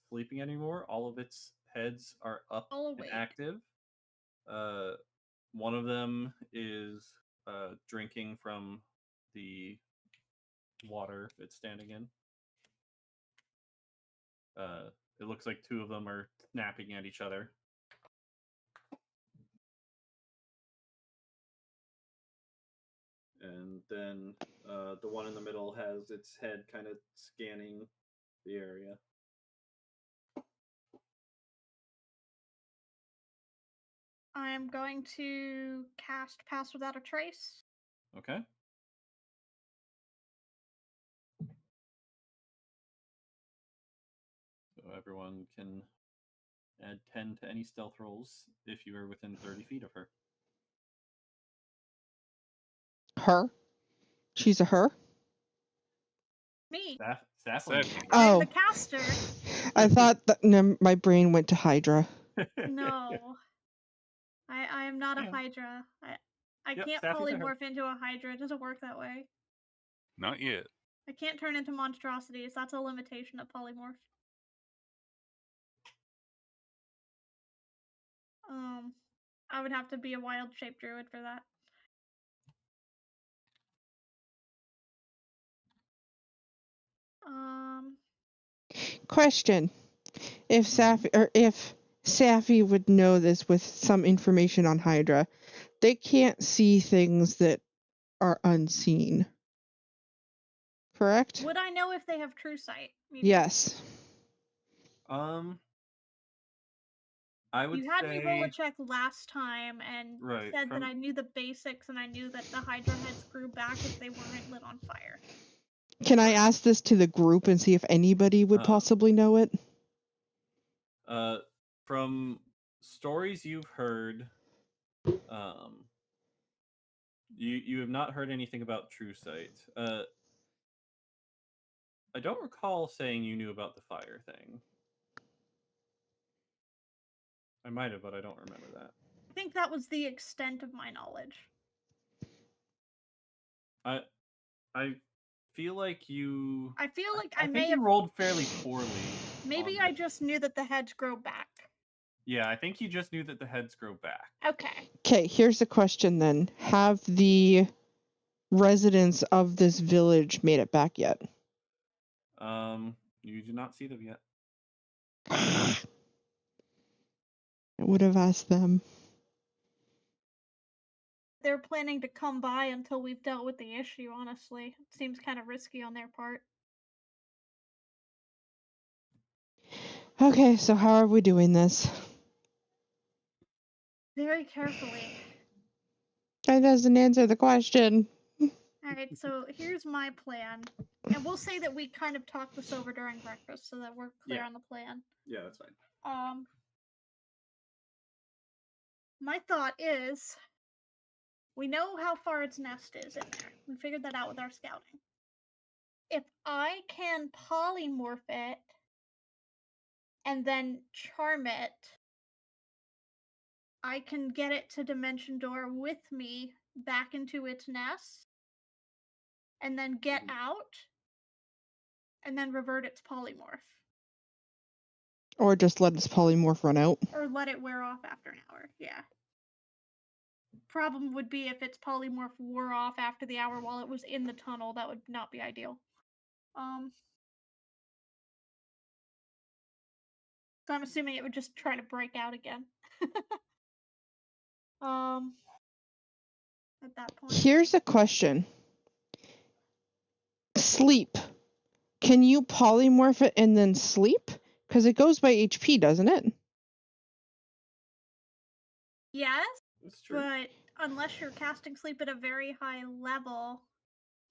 sleeping anymore. All of its heads are up All and awake. active. One of them is drinking from the water it's standing in. It looks like two of them are snapping at each other. And then the one in the middle has its head kind of scanning the area. I'm going to cast Pass Without a Trace. Okay. So everyone can add 10 to any stealth rolls if you are within 30 feet of her. Her? She's a her? Me. Saffron. Saffy. I'm Oh. the caster. I thought that my brain went to Hydra. No. I am not a Yeah. Hydra. I Yep, can't Sappy's a her. polymorph into a Hydra. It doesn't work that way. Not yet. I can't turn into monstrosities. That's a limitation of polymorph. I would have to be a wild shape druid for that. Question. If Safi would know this with some information on Hydra, they can't see things that are unseen. Correct? Would I know if they have true sight? Maybe? Yes. I would You had me roll a say check last time and Right, said from- that I knew the basics and I knew that the Hydra heads grew back if they weren't lit on fire. Can I ask this to the group and see if anybody would possibly know it? from stories you've heard, you have not heard anything about true sight. I don't recall saying you knew about the fire thing. I might have, but I don't remember that. I think that was the extent of my knowledge. I feel like you. I feel like I I think may you have. rolled fairly poorly. Maybe on I this. just knew that the heads grow back. Yeah, I think you just knew that the heads grow back. Okay. Okay, here's the question then. Have the residents of this village made it back yet? You do not see them yet. I would have asked them. They're planning to come by until we've dealt with the issue, honestly. It seems kind of risky on their part. Okay, so how are we doing this? Very carefully. That doesn't answer the question. Alright, so here's my plan. And we'll say that we kind of talked this over during breakfast so that we're clear Yeah. on the plan. Yeah, that's fine. My thought is we know how far its nest is in there. We figured that out with our scouting. If I can polymorph it and then charm it, I can get it to Dimension Door with me back into its nest and then get out and then revert its polymorph. Or just let its polymorph run out. Or let it wear off after an hour, yeah. problem would be if its polymorph wore off after the hour while it was in the tunnel. That would not be ideal. So I'm assuming it would just try to break out again. At that point. Here's a question. Sleep. Can you polymorph it and then sleep? Because it goes by HP, doesn't it? Yes, That's true. but unless you're casting sleep at a very high level,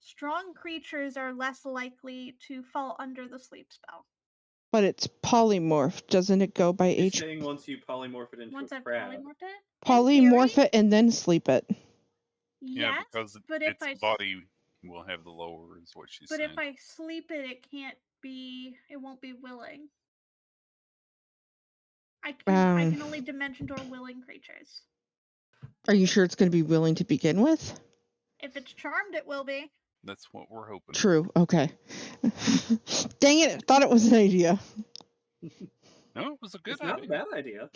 strong creatures are less likely to fall under the sleep spell. But it's polymorph. Doesn't it go by He's HP? saying once you polymorph it into Once a I've crab. polymorphed it? Polymorph it and then sleep it. Yeah, Yes, because but if its I body will have the lower, is what she's but saying. if I sleep it, it won't be willing. I can only dimension door willing creatures. Are you sure it's going to be willing to begin with? If it's charmed, it will be. That's what we're hoping. True. Okay. Dang it! I thought it was an idea. No, it was a good It's not a idea. bad idea.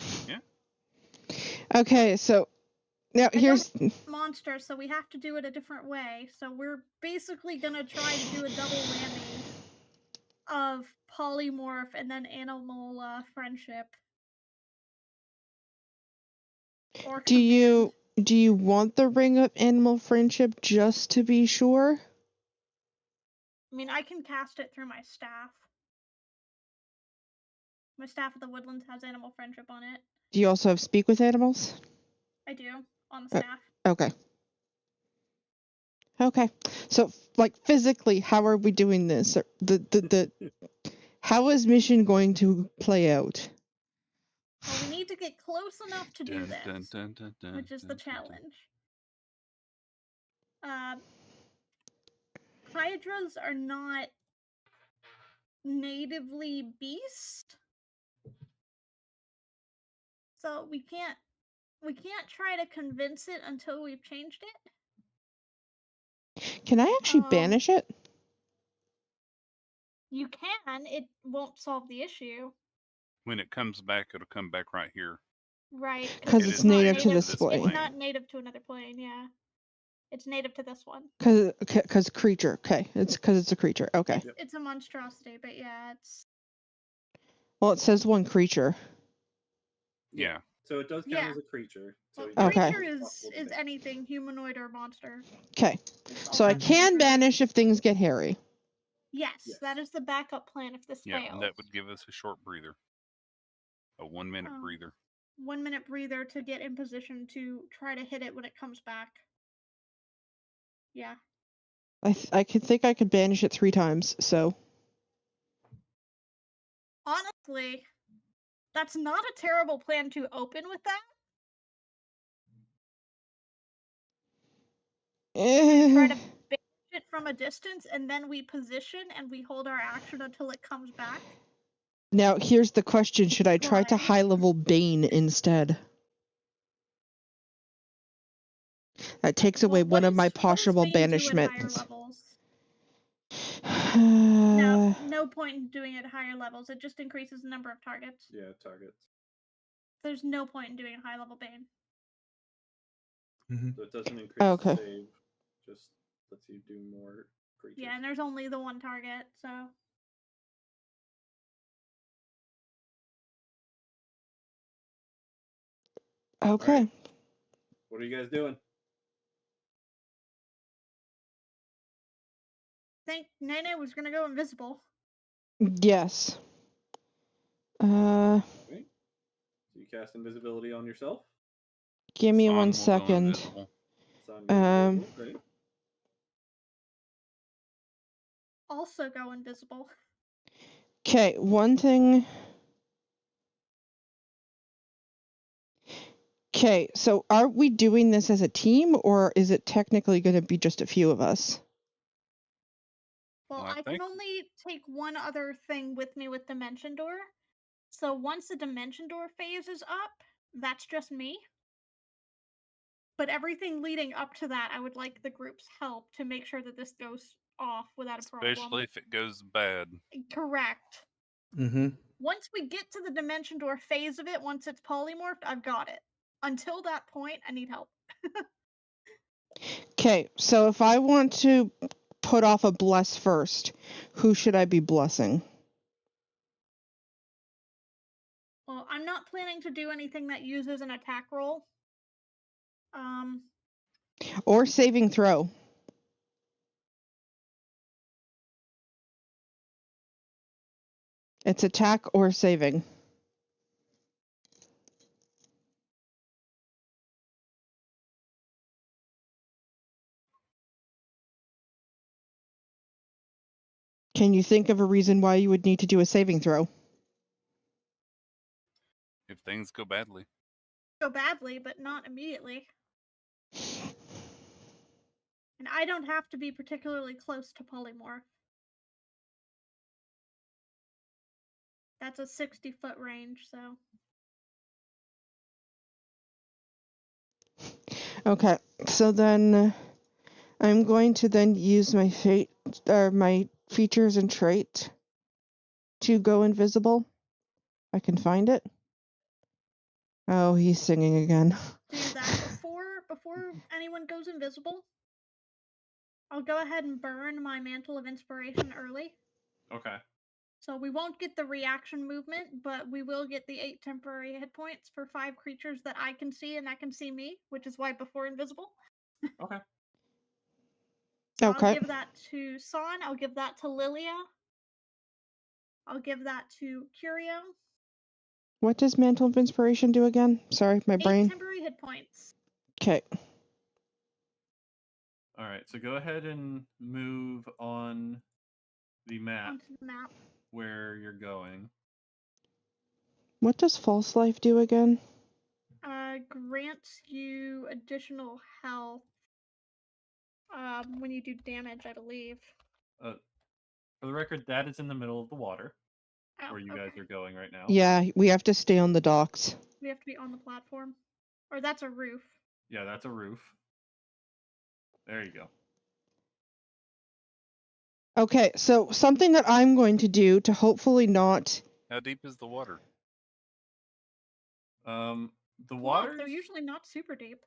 Okay, so now I here's Monster, so we have to do it a different way. So we're basically gonna try to do a double whammy of polymorph and then animal friendship. Or do you want the ring of animal friendship just to be sure? I mean, I can cast it through my staff. My staff of the woodlands has animal friendship on it. Do you also have speak with animals? I do on the staff. Okay. Okay. So, like, physically, how are we doing this? How is mission going to play out? Well, we need to get close enough to do Dun, this, dun, dun, dun, dun, which is the dun, dun, dun. challenge. Hydras are not natively beast, so we can't try to convince it until we've changed it. Can I actually banish it? You can. It won't solve the issue. When it comes back, it'll come back right here. Right. 'Cause It it's is not native to native this plane. It's not native to another plane, yeah. It's native to this one. Because creature. Okay. It's because it's a creature. Okay. It's a monstrosity, but yeah, it's... Well, it says one creature. Yeah. So it does count Yeah. as a creature. So Well, you have Okay. creature all is possible dimensions. anything, humanoid or monster. Okay. It's all So I that can creature. banish if things get hairy. Yes, that is the backup plan if this Yeah, fails. and that would give us a short breather. A 1 minute breather. 1 minute breather to get in position to try to hit it when it comes back. Yeah. I think I could banish it 3 times, so. Honestly, that's not a terrible plan to open with that. Try to banish it from a distance, and then we position and we hold our action until it comes back. Now, here's the question. Should I try to Why? high-level Bane instead? That takes away Well, one of my possible what does Bane do at higher banishments. levels? No point in doing it at higher levels. It just increases the number of targets. Yeah, targets. There's no point in doing a high level Bane. So it doesn't increase Okay. the save, just lets you do more creatures. Yeah, and there's only the one target, so. Okay. Alright. What are you guys doing? I think Nene was gonna go invisible. Yes. Okay. So you cast invisibility on yourself? Give me San 1 will go second. invisible. San goes invisible, great. Also go invisible. Okay, one thing. Okay, so are we doing this as a team, or is it technically going to be just a few of us? Well, I I can think- only take one other thing with me with Dimension Door. So once the Dimension Door phase is up, that's just me. But everything leading up to that, I would like the group's help to make sure that this goes off without a problem. Especially if it goes bad. Correct. Mm-hmm. Once we get to the Dimension Door phase of it, once it's polymorphed, I've got it. Until that point, I need help. Okay, so if I want to put off a bless first, who should I be blessing? Well, I'm not planning to do anything that uses an attack roll. Or saving throw? It's attack or saving. Can you think of a reason why you would need to do a saving throw? If things go badly. Go badly, but not immediately. And I don't have to be particularly close to polymorph. That's a 60-foot range, so. Okay, so then I'm going to then use my fate, or my features and trait to go invisible. I can find it. Oh, he's singing again. Do that before anyone goes invisible. I'll go ahead and burn my Mantle of Inspiration early. Okay. So we won't get the reaction movement, but we will get the 8 temporary hit points for 5 creatures that I can see and that can see me, which is why before invisible. Okay. So Okay. I'll give that to San, I'll give that to Lilia. I'll give that to Curio. What does Mantle of Inspiration do again? Sorry, my 8 brain. temporary hit points. Okay. All right. So go ahead and move on the map Onto the map. where you're going. What does False Life do again? Grants you additional health when you do damage, I believe. For the record, that is in the middle of the water Oh, where you guys are going right now. Yeah, we have to stay on the docks. We have to be on the platform. Or that's a roof. Yeah, that's a roof. There you go. Okay, so something that I'm going to do to hopefully not... How deep is the water? The Well, water. they're usually not super deep.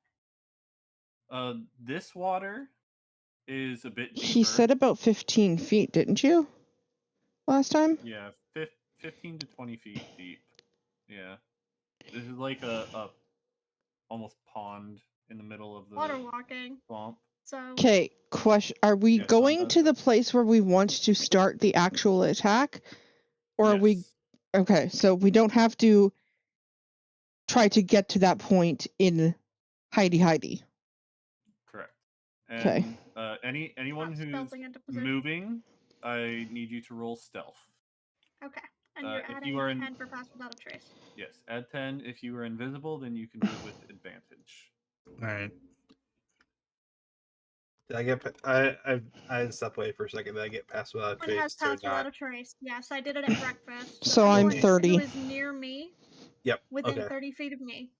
This water is a bit deeper. He said about 15 feet, didn't you? Last time? Yeah, 15 to 20 feet deep. Yeah. This is like a almost pond in the middle of the Water walking. swamp. So Okay, question. Are we Yes, going Son to does. the place where we want to start the actual attack? Or are we... Yes, Okay, so we don't have to try to get to that point in Heidi. correct. Okay. And anyone not who's stealthing into position. moving, I need you to roll stealth. Okay. And you're If adding you are in 10 for pass without a trace. Yes, add 10. If you are invisible, then you can do it with advantage. All right. Did I get? I stepped away for a second. Did I get past without a One has trace or pass without not? a trace. Yes, I did it at breakfast. So I'm Everyone 30. who is near me, Yep. within Okay. 30 feet of me.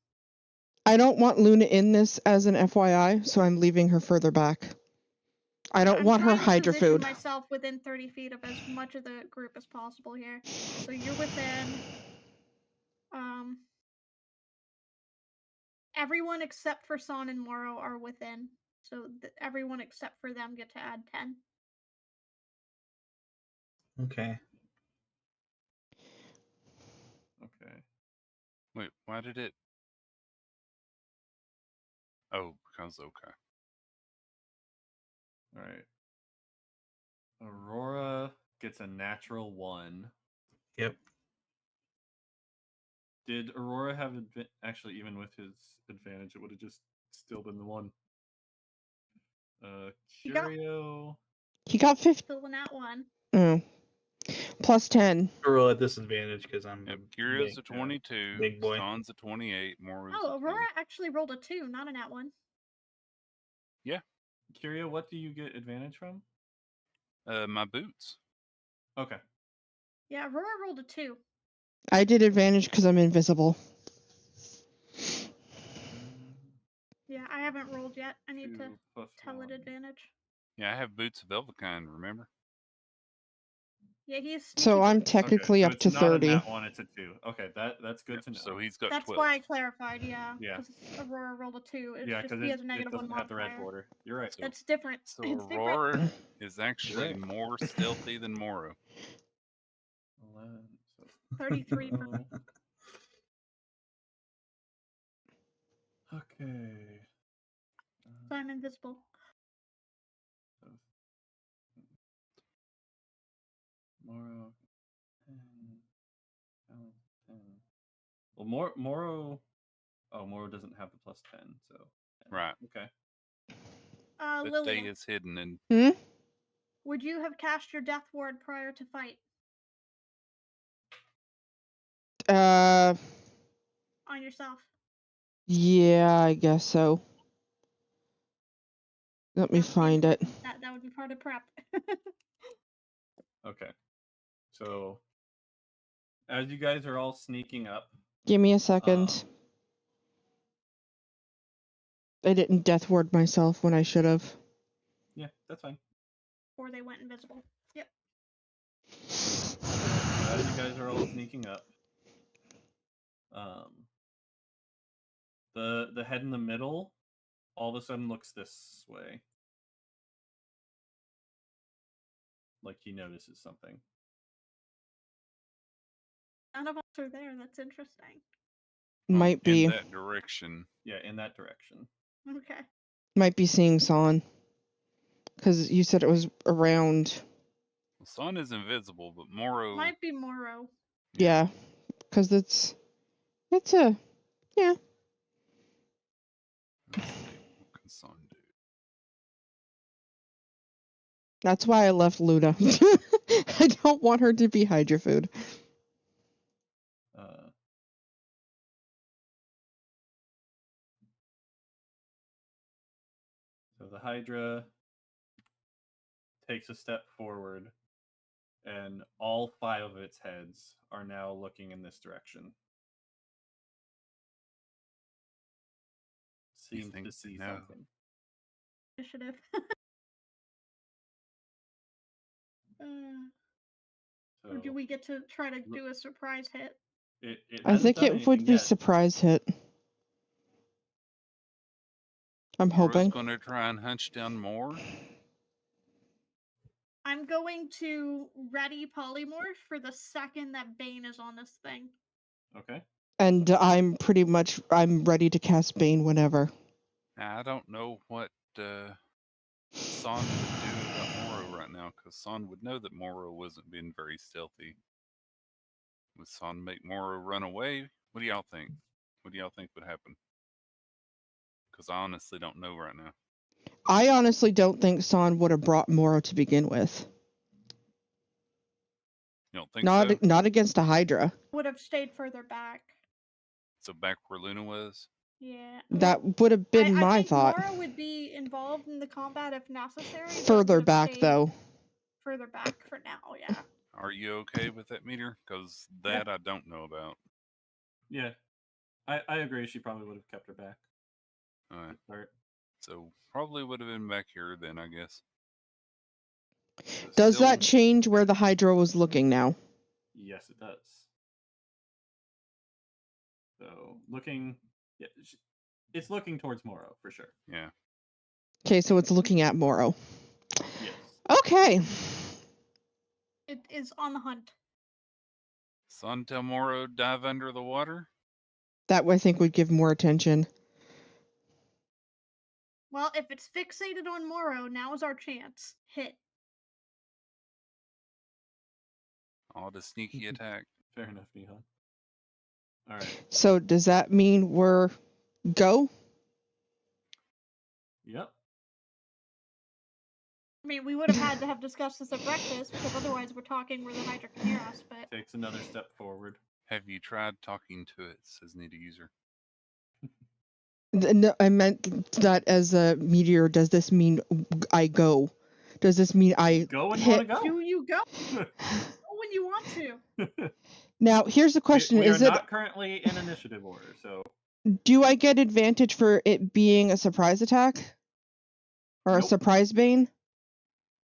I don't want Luna in this as an FYI, so I'm leaving her further back. I don't I'm want her trying to Hydra position food. myself within 30 feet of as much of the group as possible here. So you're within. Everyone except for Son and Moro are within. So everyone except for them get to add 10. Okay. Okay. Wait, why did it? Oh, because okay. All right. Aurora gets a natural 1. Yep. Did Aurora have actually, even with his advantage, it would have just still been the 1. Curio. He got 50. Still in that one. Oh. Plus 10. Roll at disadvantage because I'm Yep, a Curio's big, a 22, big boy. Stan's a 28, Moru's Oh, a 10. Aurora actually rolled a 2, not a nat 1. Curio, what do you get advantage from? My boots. Okay. Yeah, Aurora rolled a 2. I did advantage because I'm invisible. Yeah, I haven't rolled yet. I need to 2 plus tell 1. it advantage. Yeah, I have boots of Elvikind, remember? Yeah, he's sneaky. So I'm boots. technically so up it's to not a 30. nat one, it's a 2. Okay, that's good Yep, to know. so he's got That's 12. why I clarified. Yeah. Yeah. Because Aurora rolled a 2. It's Yeah, just because he has a it negative 1 doesn't have the red modifier. border. You're right. So, That's different. so It's different. Aurora is actually right. more stealthy than Moro. 11, so 33. Moro. Okay. So I'm invisible. So, Moro 10. Balance 10. Well, Moro. Oh, Moro doesn't have the plus 10, so. 10. Right. Okay. But they Lillian, is hidden and would you have cast your death ward prior to fight Uh, on yourself? yeah, I guess so. Let me That would be find it. important. That would be part of prep. Okay. So, as you guys are all sneaking up, Give me a second. I didn't death ward myself when I should have. yeah, that's fine. Or they went invisible. Yep. So as you guys are all sneaking up, the head in the middle all of a sudden looks this way, like he notices something. None of us are there. That's interesting. Might be. in that direction. Yeah, in that direction. Okay. Might be seeing San. Because you said it was around. Well, Sun is invisible, but Moro. Might be Moro. Yeah. Because it's a. Yeah. Let's see. What can Sun do? That's why I left Luna. I don't want her to be Hydra food. So the Hydra takes a step forward, and all 5 of its heads are now looking in this direction. Seems to see something. Initiative. Or do we get to try to do a surprise hit? It I think it would be surprise hit. I'm Moro's hoping. going to try and hunch down more. I'm going to ready polymorph for the second that Bane is on this thing. Okay. And I'm ready to cast Bane whenever. I don't know what San would do about Moro right now, because San would know that Moro wasn't being very stealthy. Would San make Moro run away? What do y'all think? What do y'all think would happen? Because I honestly don't know right now. I honestly don't think San would have brought Moro to begin with. You don't think so? Not against a Hydra. Would have stayed further back. So back where Luna was? Yeah. That would have been my I think thought. Moro would be involved in the combat if necessary. but Further would have back, stayed though. Further back for now, yeah. Are you okay with that, Meteor? Because that I don't know about. Yeah. I agree. She probably would have kept her back. All right. Right. So probably would have been back here then, I guess. So Does still, that change where the Hydra was looking now? Yes, it does. So looking, yeah, it's looking towards Moro for sure. Yeah. Okay, so it's looking at Moro. Yes. Okay. It is on the hunt. San tell Moro dive under the water? That I think would give more attention. Well, if it's fixated on Moro, now is our chance. Hit. Oh, the sneaky attack. Fair enough, Nihon. All right. So does that mean we're go? Yep. I mean, we would have had to have discussed this at breakfast, because otherwise we're talking where the Hydra can hear us, but... Takes another step forward. Have you tried talking to it? Says Need a User. No, I meant that as a meteor. Does this mean I go? Does this mean I Go when you hit? want to go. Do you go? Go when you want to. Now, here's the question: we are Is it? not currently in initiative order, so. Do I get advantage for it being a surprise attack, or Nope. a surprise bane?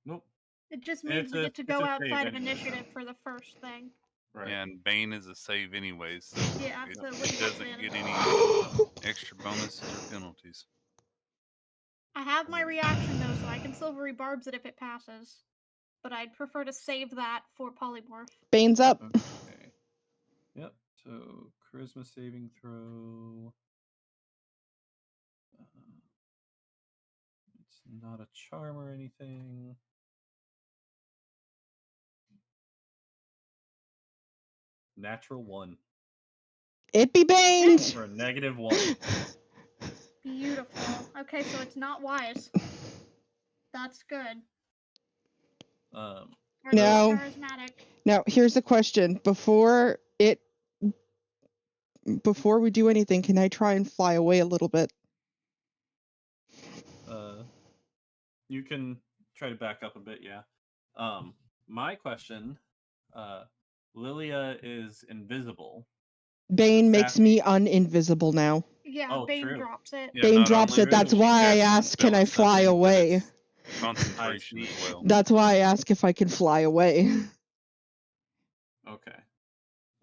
Nope. It just means we get to it's go a save outside of anyway, initiative so- for the first thing. Right. And Bane is a save anyway, so Yeah, it so it wouldn't be doesn't advantage. get any extra bonuses or penalties. I have my reaction though, so I can silvery barbs it if it passes. But I'd prefer to save that for polymorph. Bane's up. Okay. Yep. So charisma saving throw. It's not a charm or anything. Natural 1 It be Bane. or a -1. Beautiful. Okay, so it's not wise. That's good. Or No. just charismatic. Now, here's the question. Before we do anything, can I try and fly away a little bit? You can try to back up a bit, yeah. My question, Lilia is invisible. Bane makes Sassy. me uninvisible now. Yeah, Oh, Bane true. drops it. Yeah, Bane not drops only it. That's does she why I cast the asked, spell, can I it's fly something, but away? it's concentration I as see. well. That's why I ask if I can fly away. Okay.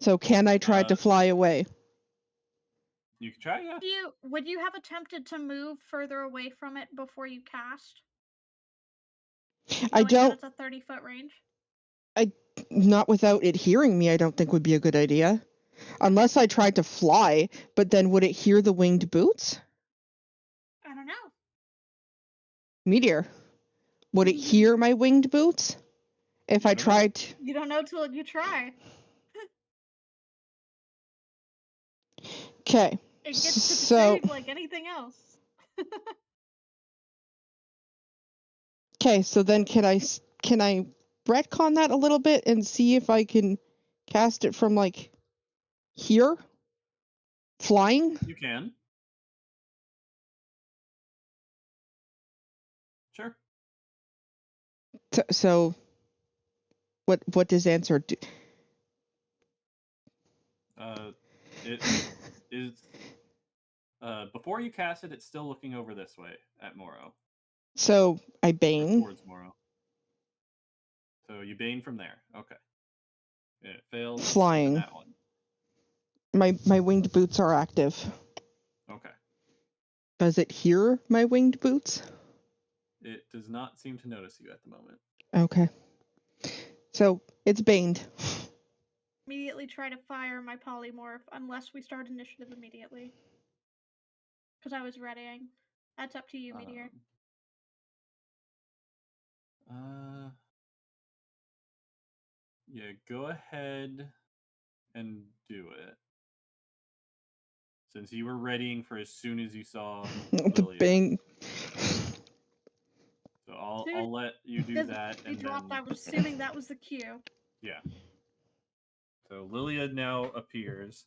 So can I try to fly away? You can try, yeah. Would you have attempted to move further away from it before you cast? I Knowing that don't. it's a 30-foot range? Not without it hearing me, I don't think would be a good idea. Unless I tried to fly, but then would it hear the winged boots? I don't know. Meteor. Would it hear my winged boots? If You I don't know. tried. You don't know till you try. Okay. It gets to be So. saved like anything else. Okay, so then can I retcon that a little bit and see if I can cast it from like here? Flying? You can. Sure. So what does answer do? It is before you cast it, it's still looking over this way at Morrow. So I Or bane. towards Morrow. So you bane from there. Okay. It fails. Flying. That one. My winged boots are active. Okay. Does it hear my winged boots? It does not seem to notice you at the moment. Okay. So it's baned. Immediately try to fire my polymorph unless we start initiative immediately. Because I was readying. That's up to you, Meteor. Yeah, go ahead and do it. Since you were readying for as soon as you saw The Lilia. bang. So I'll let you do that. They And dropped. then, I was assuming that was the cue. yeah. So Lilia now appears,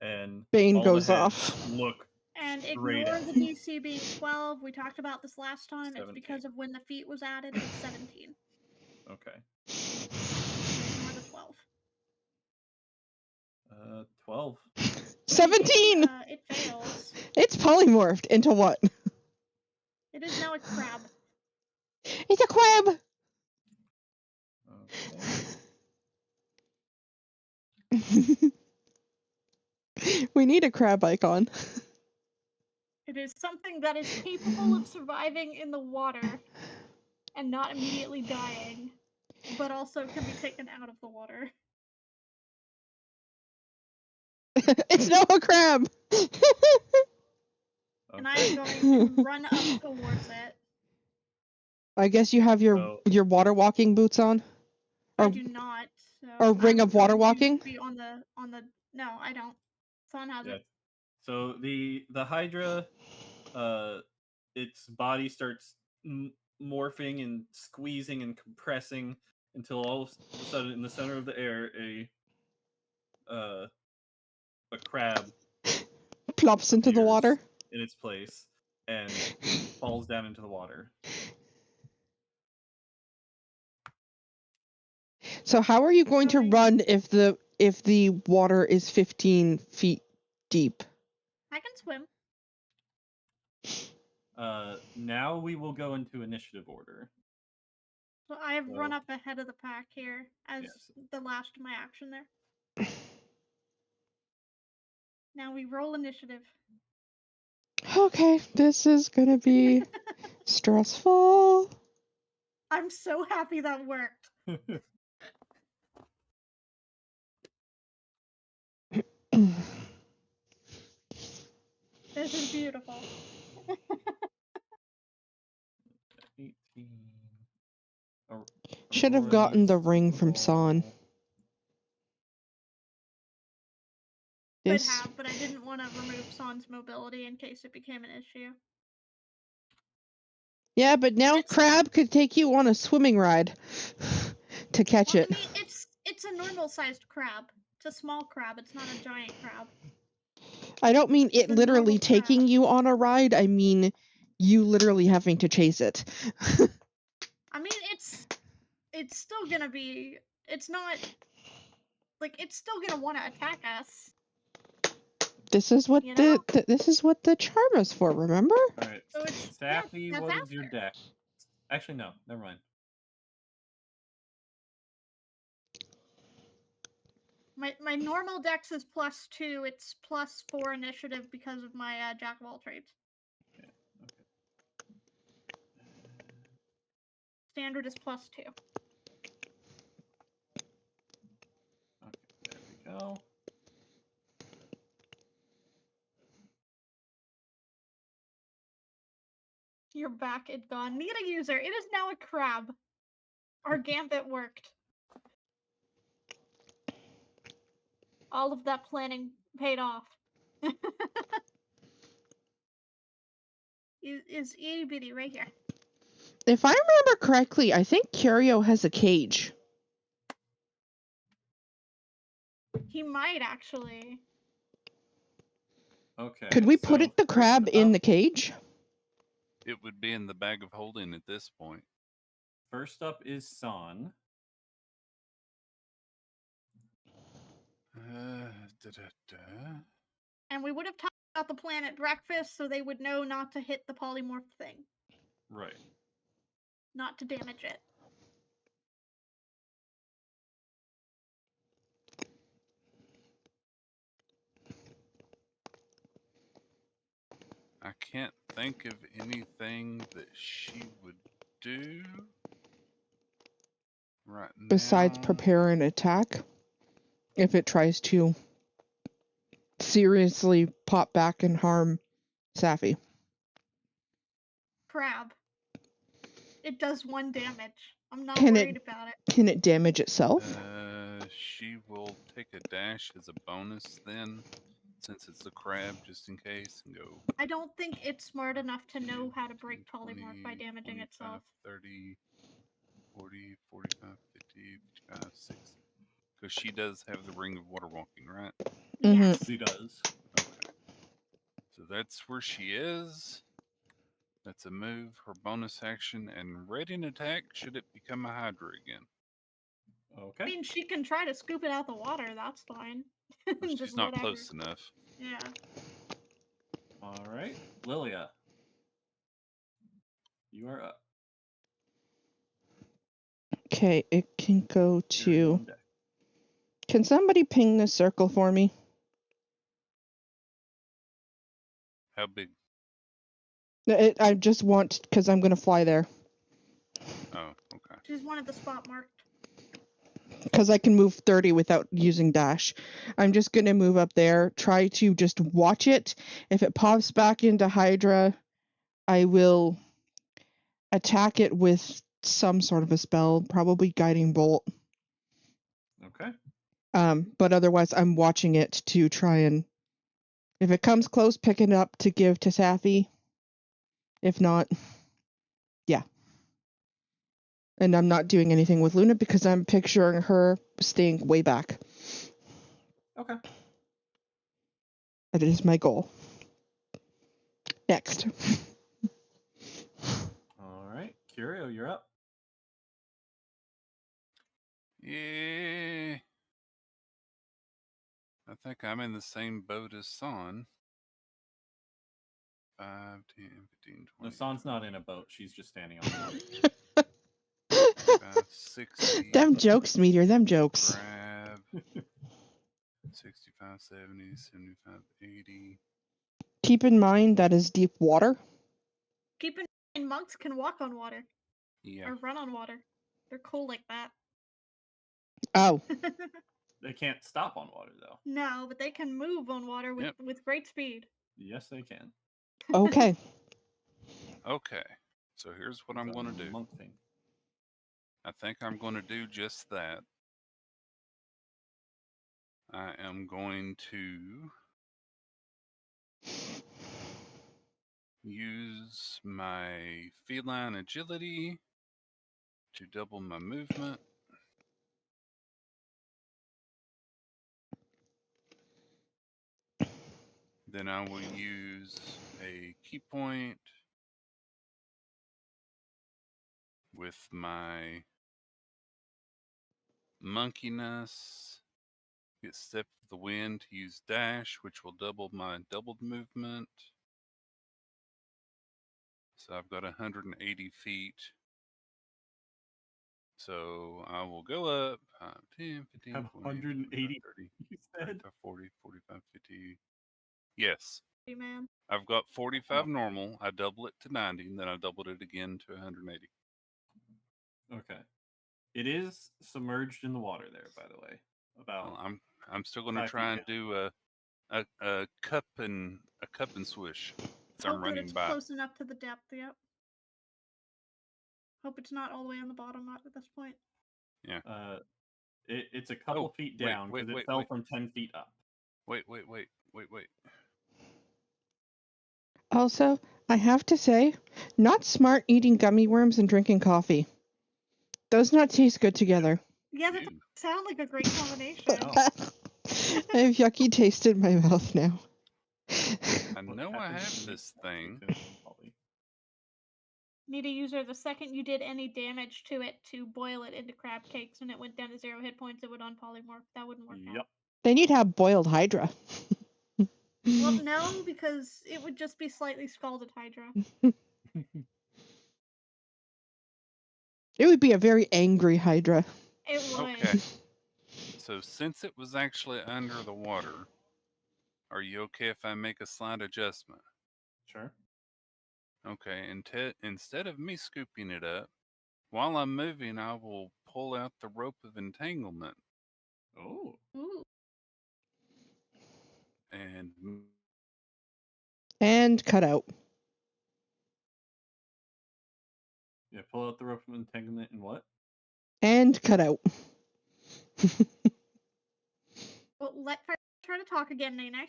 and Bane all goes the heads off. look And straight ignore at the you. DC being 12. We talked about this last time. 17. It's because of when the feat was added. It's 17. Okay. Ignore the 12. 12. 17. It fails. It's polymorphed into what? It is now a crab. It's a crab. Okay. We need a crab icon. It is something that is capable of surviving in the water and not immediately dying, but also can be taken out of the water. It's now a crab. And I am going to run up towards it. I guess you have your water walking boots on. I do not. So or ring I'm of water going to walking. Be on the. No, I don't. Son has it. So the Hydra, its body starts morphing and squeezing and compressing until all of a sudden, in the center of the air, a crab plops into the water in its place and falls down into the water. So how are you going to run if the water is 15 feet deep? I can swim. Now we will go into initiative order. So I have run So- up ahead of the pack here as Yes. the last of my action there. Now we roll initiative. Okay, this is gonna be stressful. I'm so happy that worked. This is beautiful. 18. Should have Aurora gotten needs the to ring from San. roll- Could This have, but I didn't want to remove Son's mobility in case it became an issue. Yeah, but now It's- Crab could take you on a swimming ride to catch Well, it. I mean, it's a normal-sized crab. It's a small crab. It's not a giant crab. I don't mean It's it a literally normal taking crab. you on a ride. I mean you literally having to chase it. I mean, it's still gonna be. It's not like it's still gonna want to attack us. This is what You know? this is what the charm is for. Remember? All right. So it's Sappy, that's what is your after. deck? Actually, no. Never mind. My normal dex is +2. It's +4 initiative because of my jack of all trades. Okay. Standard is +2. Okay. There we go. You're back and gone. Need a user. It is now a crab. Our gambit worked. All of that planning paid off. is itty bitty right here. If I remember correctly, I think Curio has a cage. He might actually. Okay. Could we put so it the crab first in up- the cage? It would be in the bag of holding at this point. First up is San. Da-da-da. And we would have talked about the plan at breakfast so they would know not to hit the polymorph thing. Right. Not to damage it. I can't think of anything that she would do right Besides now. prepare an attack, if it tries to seriously pop back and harm Safi. Crab. It does 1 damage. I'm not Can worried it- about it. Can it damage itself? She will take a dash as a bonus then, since it's a crab, just in case, and go. I don't think it's smart enough to know 10, how to break 15, polymorph by 20, damaging 25, itself. 30, 40, 45, 50, 55, 60. Because she does have the ring of water walking, right? Mhm. Yes. She does. Okay. So that's where she is. That's a move, her bonus action, and ready an attack should it become a Hydra again. I Okay. mean, she can try to scoop it out the water. That's fine. But Just she's not whatever. close enough. Yeah. All right. Lilia. You are up. Okay, it can go You're to. on deck. Can somebody ping this circle for me? How big? I just want, because I'm going to fly there. Oh, okay. She's wanted the spot marked. Because I can move 30 without using dash. I'm just going to move up there, try to just watch it. If it pops back into Hydra, I will attack it with some sort of a spell, probably Guiding Bolt. Okay. But otherwise, I'm watching it to try and, if it comes close, pick it up to give to Safi. If not, yeah. And I'm not doing anything with Luna because I'm picturing her staying way back. Okay. That is my goal. Next. All right. Curio, you're up. Yeah. I think I'm in the same boat as Son. 5, 10, 15, No, 20. San's not in a boat. She's just standing on the water. 25, 55, 60. Them jokes, Meteor, them jokes. Crab. 65, 70, 75, 80. Keep in mind that is deep water. Keep in mind, monks can walk on water Yeah. or run on water. They're cool like that. Oh, They can't stop on water though. No, but they can move on water with great speed. Yes, they can. okay. Okay. So here's what I'm It's a going to do. monk thing. I think I'm going to do just that. I am going to use my feline agility to double my movement. Then I will use a key point with my monkeyness. Get step of the wind to use dash, which will double my doubled movement. So I've got 180 feet. So I will go up 5, 10, 15, Have 20, 180 25, 30, You said 35, 40, 45, 50. Yes. Hey, man. I've got 45 Oh. normal. I double it to 90, and then I doubled it again to 180. okay. It is submerged in the water there, by the way. About Well, I'm still going to 5 feet try and down. do a cup and swish as Oh, I'm good. running It's by. close enough to the depth. Yep. Hope it's not all the way on the bottom at this point. Yeah. It's a couple feet wait, down wait, because it wait, fell wait. from 10 feet up. Wait. Also, I have to say, not smart eating gummy worms and drinking coffee. Those not taste good together. Yeah, that Ew. doesn't sound like a great combination. No. I have yucky taste in my mouth now. I What know I happens have when you this eat coffee, thing. Tim, Polly? Need a user, the second you did any damage to it to boil it into crab cakes and it went down to 0 hit points, it would unpolymorph. That wouldn't work Yep. out. Then you'd have boiled Hydra. Well, no, because it would just be slightly scalded Hydra. It would be a very angry Hydra. It would. Okay. So since it was actually under the water, are you okay if I make a slight adjustment? Sure. Okay, instead of me scooping it up, while I'm moving, I will pull out the rope of entanglement Oh. Ooh. and And cut out. Yeah, pull out the rope of entanglement and what? And cut out. Well, let her try to talk again, Nene.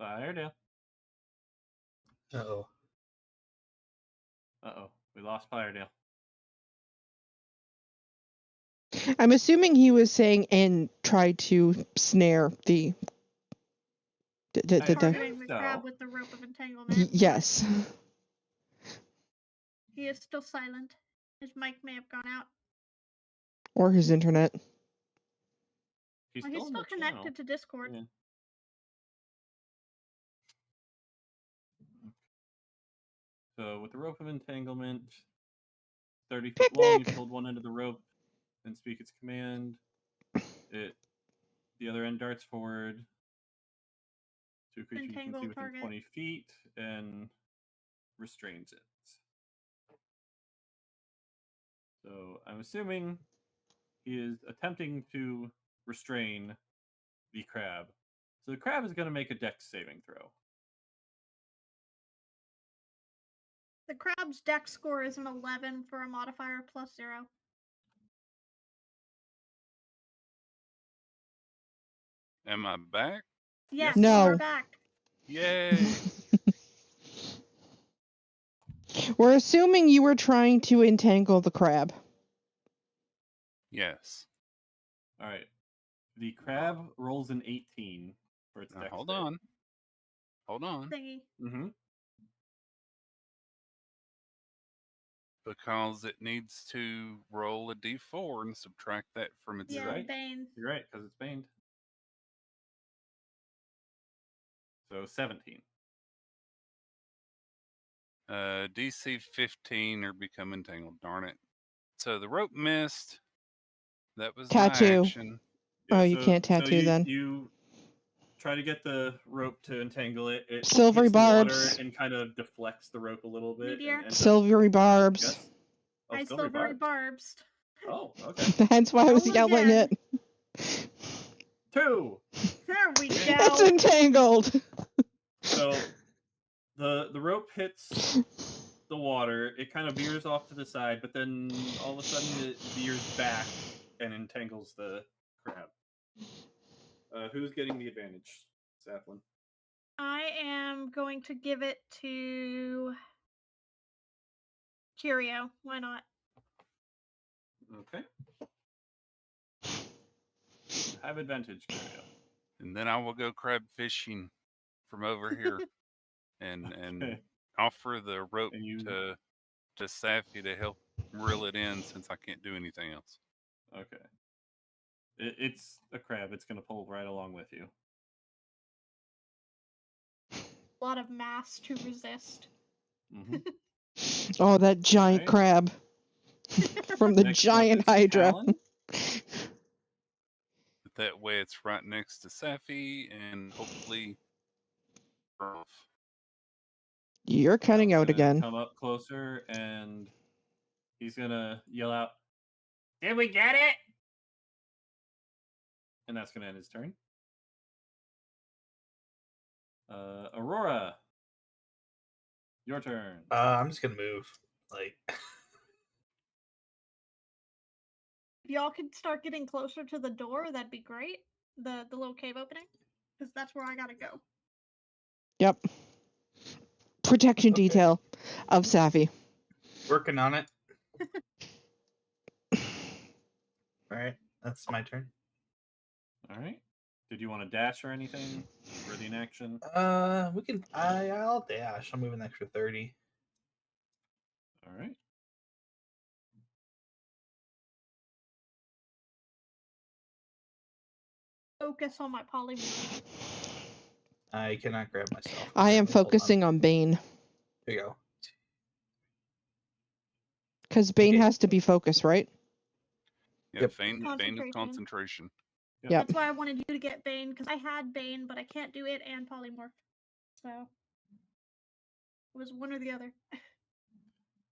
Firedale. Uh-oh. Uh-oh. We lost Firedale. I'm assuming he was saying and try to snare the Targeting the so. crab with the rope of entanglement. yes. He is still silent. His mic may have gone out. Or his internet. He's Well, still, he's in still the connected channel. to Discord. Yeah. So with the rope of entanglement, 30 feet long, you Picnic! pulled one end of the rope and speak its command. The other end darts forward to a creature you can see Entangled within target. 20 feet and restrains it. So I'm assuming he is attempting to restrain the crab. So the crab is going to make a dex saving throw. The crab's dex score is an 11 for a modifier plus 0. am I back? Yes, you you No. are back. Yay! We're assuming you were trying to entangle the crab. Yes. All right. The crab rolls an 18 for its Now, dex hold save. on. Hold on. Thingy. Mm-hmm. Because it needs to roll a d4 and subtract that from its Yeah, You're right. Bane. You're right, because it's baned. So 17. DC 15 or become entangled. Darn it. So the rope missed. That was my Tattoo. action. Oh, you can't tattoo then. You try to get the rope to entangle it. It Silvery hits the water barbs. and kind of deflects the rope a little bit. Meteor? And ends up, Silvery barbs. yes? Oh, I silvery silvery barbs. barbs. Oh, okay. Hence why I was Roll yelling again. it. 2. There we It's go. It's entangled. So the rope hits the water. It kind of veers off to the side, but then all of a sudden it veers back and entangles the crab. Who's getting the advantage? Saplin. I am going to give it to Curio. Why not? Okay. You have advantage, Curio. And then I will go crab fishing from over here and Okay. offer the rope And you to Safi to help reel it in since I can't do anything else. okay. It's a crab. It's gonna pull right along with you. A lot of mass to resist. Mm-hmm. Oh, that giant Right. crab from the Next up giant is hydra. Talon. But that way it's right next to Safi and hopefully off. You're cutting Talon's out gonna again. Come up closer and he's gonna yell out, "Did we get it?" And that's gonna end his turn. Aurora, your turn. I'm just gonna move. Like, If y'all could start getting closer to the door, that'd be great. The little cave opening, because that's where I gotta go. Yep. Protection Okay. detail of Safi. working on it. All right, that's my turn. All right. Did you want to dash or anything? Ready in action? We can. I'll dash. I'll move an extra 30. All right. Focus on my polymorph. I cannot grab myself. I am apparently. Hold on. focusing on Bane. There you go. Because Bane Okay. has to be focused, right? Yeah, Yep. Bane is Concentration. concentration. Yep. Yep. That's why I wanted you to get Bane, because I had Bane, but I can't do it and polymorph. So it was one or the other.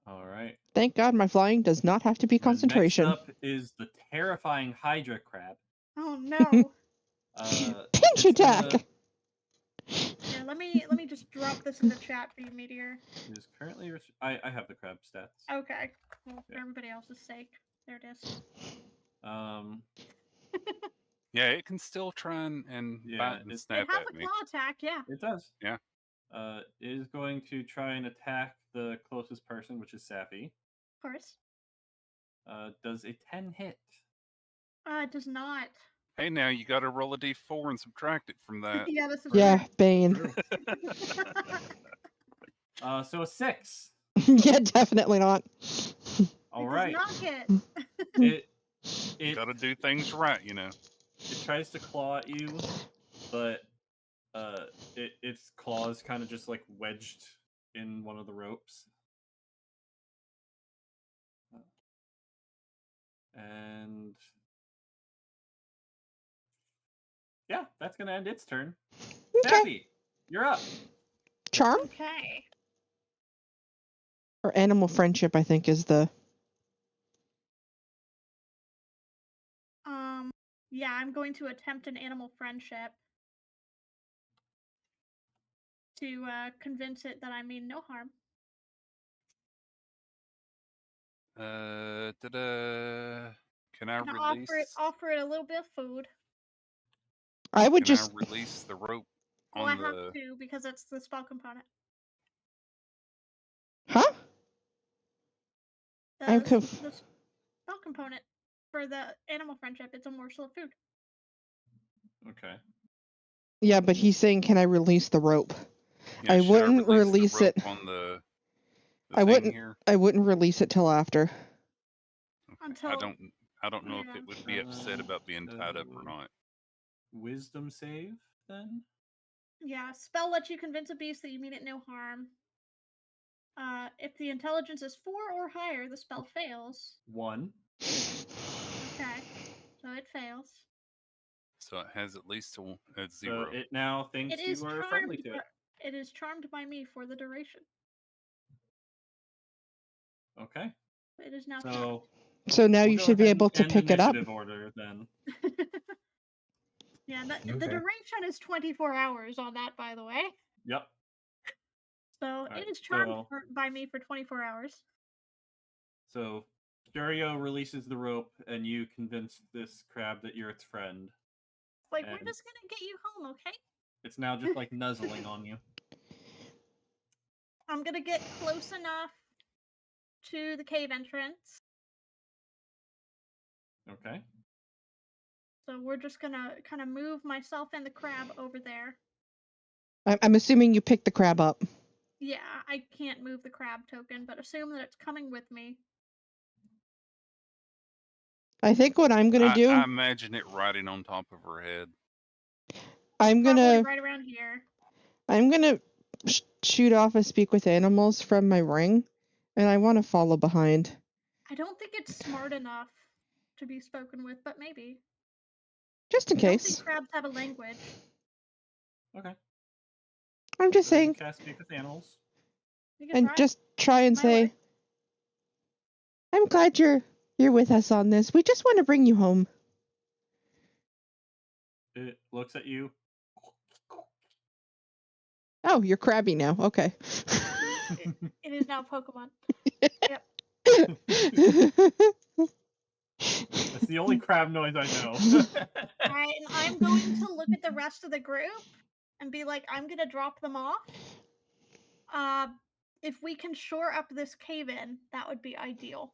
All right. Thank God my flying does not have to be Then concentration. next up is the terrifying Hydra crab. Oh no. Pinch It's attack! gonna- Here, let me just drop this in the chat for you, Meteor. It is currently. I have the crab stats. Okay. Well, for Yeah. everybody else's sake. There it is. Yeah, it can still try and Yeah, bite and it snap It has at a me. claw attack, yeah. It does. Yeah. It is going to try and attack the closest person, which is Safi. Of course. Does a 10 hit? It does not. Hey, now you got to roll a d4 and subtract it from that. Yeah, this is Yeah, true. Bane. True. So a 6. Yeah, definitely not. All It right. does not hit. It Got to do things right, you know. it tries to claw at you, but its claws kind of just like wedged in one of the ropes. And yeah, that's gonna end its turn. Okay. Sappy, you're up. Charm? Okay. Or animal friendship, I think, is the... Yeah, I'm going to attempt an animal friendship to convince it that I mean no harm. Can I And release? offer it a little bit of food. I would Can just... I release the rope Well, on I the? have to because it's the spell component. Huh? I'm The spell component for the animal friendship, it's a morsel of food. Okay. Yeah, but he's saying, can I release the rope? Yeah, I should wouldn't release release the rope it. on the I thing wouldn't. here. I wouldn't release it till after. Okay. Until I don't know if yeah. it would be upset about being tied up or not. Wisdom save then. Yeah, spell lets you convince a beast that you mean it no harm. If the intelligence is 4 or higher, the spell fails. 1. Okay, so it fails. So it has at least a So 0. it now thinks It is you are friendly charmed. to it. It is charmed by me for the duration. Okay. It is now So So now we'll you go should be ahead and able to end pick it up. initiative order then. charmed. Yeah, the Okay. duration is 24 hours on that, by the way. Yep. So right, it is charmed so- by me for 24 hours. So Dario releases the rope, and you convince this crab that you're its friend. Like, And- we're just gonna get you home, okay? It's now just like nuzzling on you. I'm gonna get close enough to the cave entrance. Okay. So we're just gonna kind of move myself and the crab over there. I'm assuming you picked the crab up. Yeah, I can't move the crab token, but assume that it's coming with me. I think what I'm gonna do, I imagine it riding on top of her head. I'm Probably gonna right around here. shoot off a speak with animals from my ring, and I want to follow behind. I don't think it's smart enough to be spoken with, but maybe. Just in I don't case. think crabs have a language. Okay. I'm just So you saying, cast Speak with Animals. You can and try. just try and My say, way. I'm glad you're with us on this. We just want to bring you home. It looks at you. Oh, you're crabby now. Okay. It is now Pokemon. That's the only crab noise I know. Alright, and I'm going to look at the rest of the group and be like, I'm gonna drop them off. If we can shore up this cave in, that would be ideal.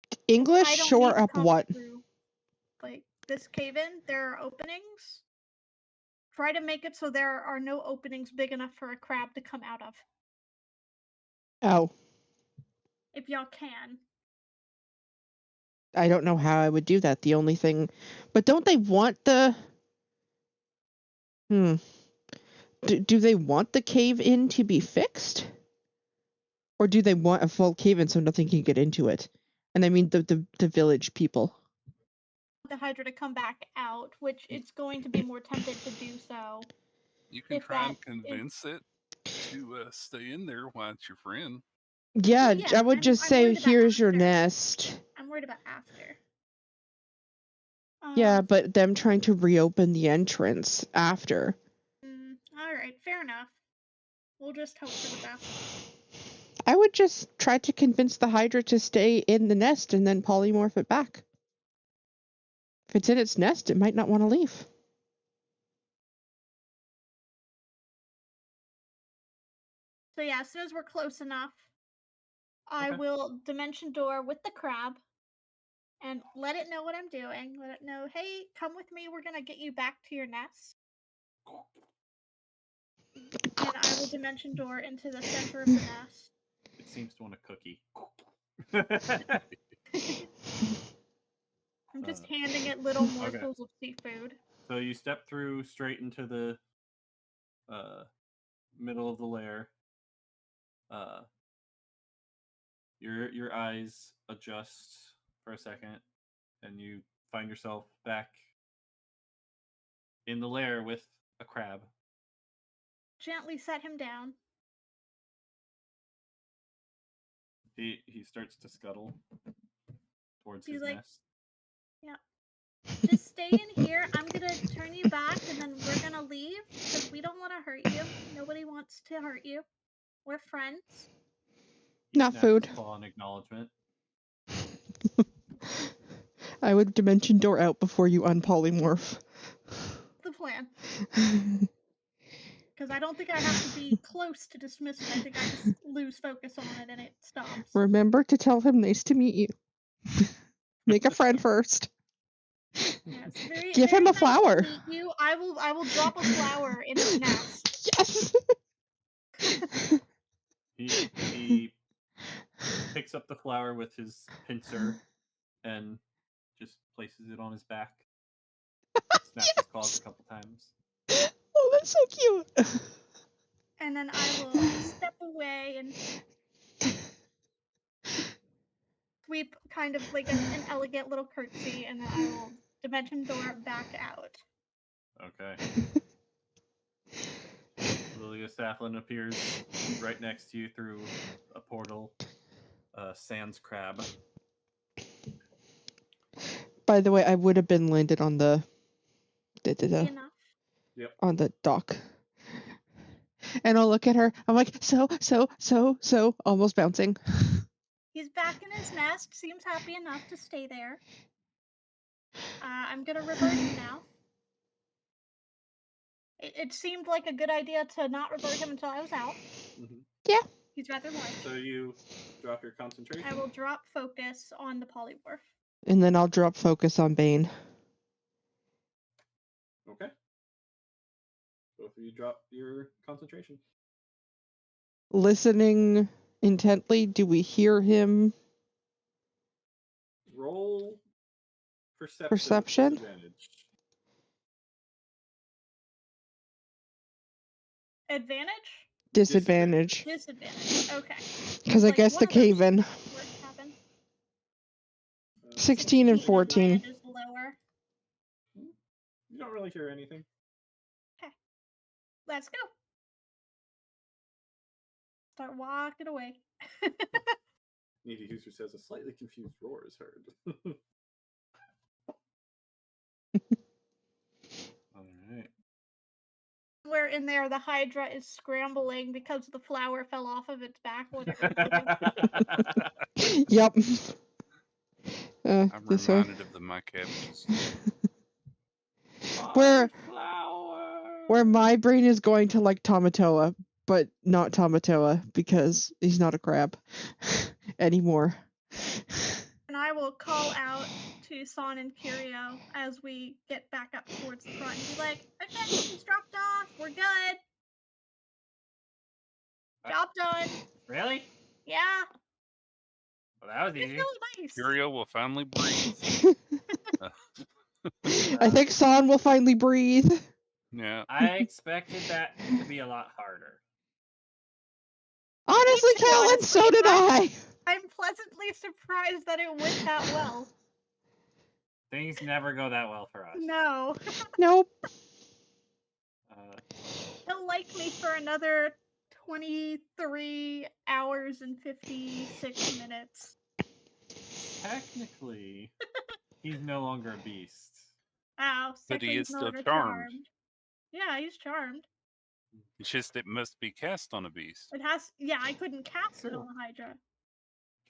'Cause English, I don't need shore to up come what? through. Like, this cave in, there are openings. Try to make it so there are no openings big enough for a crab to come out of. Oh, If y'all can. I don't know how I would do that. The only thing, but don't they want the? Do they want the cave in to be fixed, or do they want a full cave in so nothing can get into it? And I mean the village people. The Hydra to come back out, which it's going to be more tempted to do so. You can If try and that is- convince it to stay in there while it's your friend. Yeah, Well, yeah, I would just I'm say, worried about here's your after. nest. I'm worried about after. Yeah, but them trying to reopen the entrance after. Alright, fair enough. We'll just hope for the best. I would just try to convince the Hydra to stay in the nest and then polymorph it back. If it's in its nest, it might not want to leave. So yeah, as soon as we're close enough, I Okay. will dimension door with the crab and let it know what I'm doing. Let it know, hey, come with me, we're gonna get you back to your nest. And I will dimension door into the center of the nest. It seems to want a cookie. I'm just handing it little Okay. morsels of seafood. So you step through straight into the middle of the lair. Your eyes adjust for a second, and you find yourself back in the lair with a crab. Gently set him down. He starts to scuttle towards He's his like- nest. Just stay in here. I'm gonna turn you back, and then we're gonna leave because we don't want to hurt you. Nobody wants to hurt you. We're friends. He Not snaps food. his claw in acknowledgement. I would dimension door out before you unpolymorph. The plan. Because I don't think I have to be close to dismiss it. I think I just lose focus on it and it stops. Remember to tell him nice to meet you. Make a friend first. Yeah, it's very, Give very him a nice flower. To meet you. I will drop a flower in his nest. Yes. He picks up the flower with his pincer and just places it on his back. Snaps his claws a couple times. Oh, that's so cute. And then I will step away in. Sweep kind of like an elegant little curtsy, and then I will dimension door back out. Okay. Lilia Saflin appears right next to you through a portal. Sans crab. By the way, I would have been landed on the Enough. on the dock. And I'll look at her. I'm like, so, almost bouncing. He's back in his nest. Seems happy enough to stay there. I'm gonna revert him now. It seemed like a good idea to not revert him until I was out. Mm-hmm. Yeah. He's rather large. So you drop your concentration? I will drop focus on the polymorph. And then I'll drop focus on Bane. Okay. Both of you drop your concentration. Listening intently, do we hear him? Roll perception. Perception? Advantage? Disadvantage. Disadvantage. Okay. Because I guess the cave-in. Worst happen. 16 and 14. Is lower. You don't really hear anything. Okay. Let's go. Start walking away. Needy User says a slightly confused roar is heard. Alright. Somewhere in there, the Hydra is scrambling because the flower fell off of its back. Yep. I'm this way. reminded of the my cabbages. Where my brain is going to like Tamatoa, but not Tamatoa because he's not a crab anymore. And I will call out to Son and Curio as we get back up towards the front and be like, okay, he's dropped off. We're good. Job done. Really? Yeah. Well, that was It's easy. really nice. Curio will finally breathe. I think San will finally breathe. Yeah. I expected that to be a lot harder. Honestly, Me too, Callan, honestly. so did I. I'm pleasantly surprised that it went that well. Things never go that well for us. No. Nope. He'll like me for another 23 hours and 56 minutes. Technically, he's no longer a beast. Ow, But he is Sicklin's no still longer charmed. Yeah, he's charmed. It's just it must be cast on a beast. It has. Yeah, I couldn't cast it True. on the Hydra.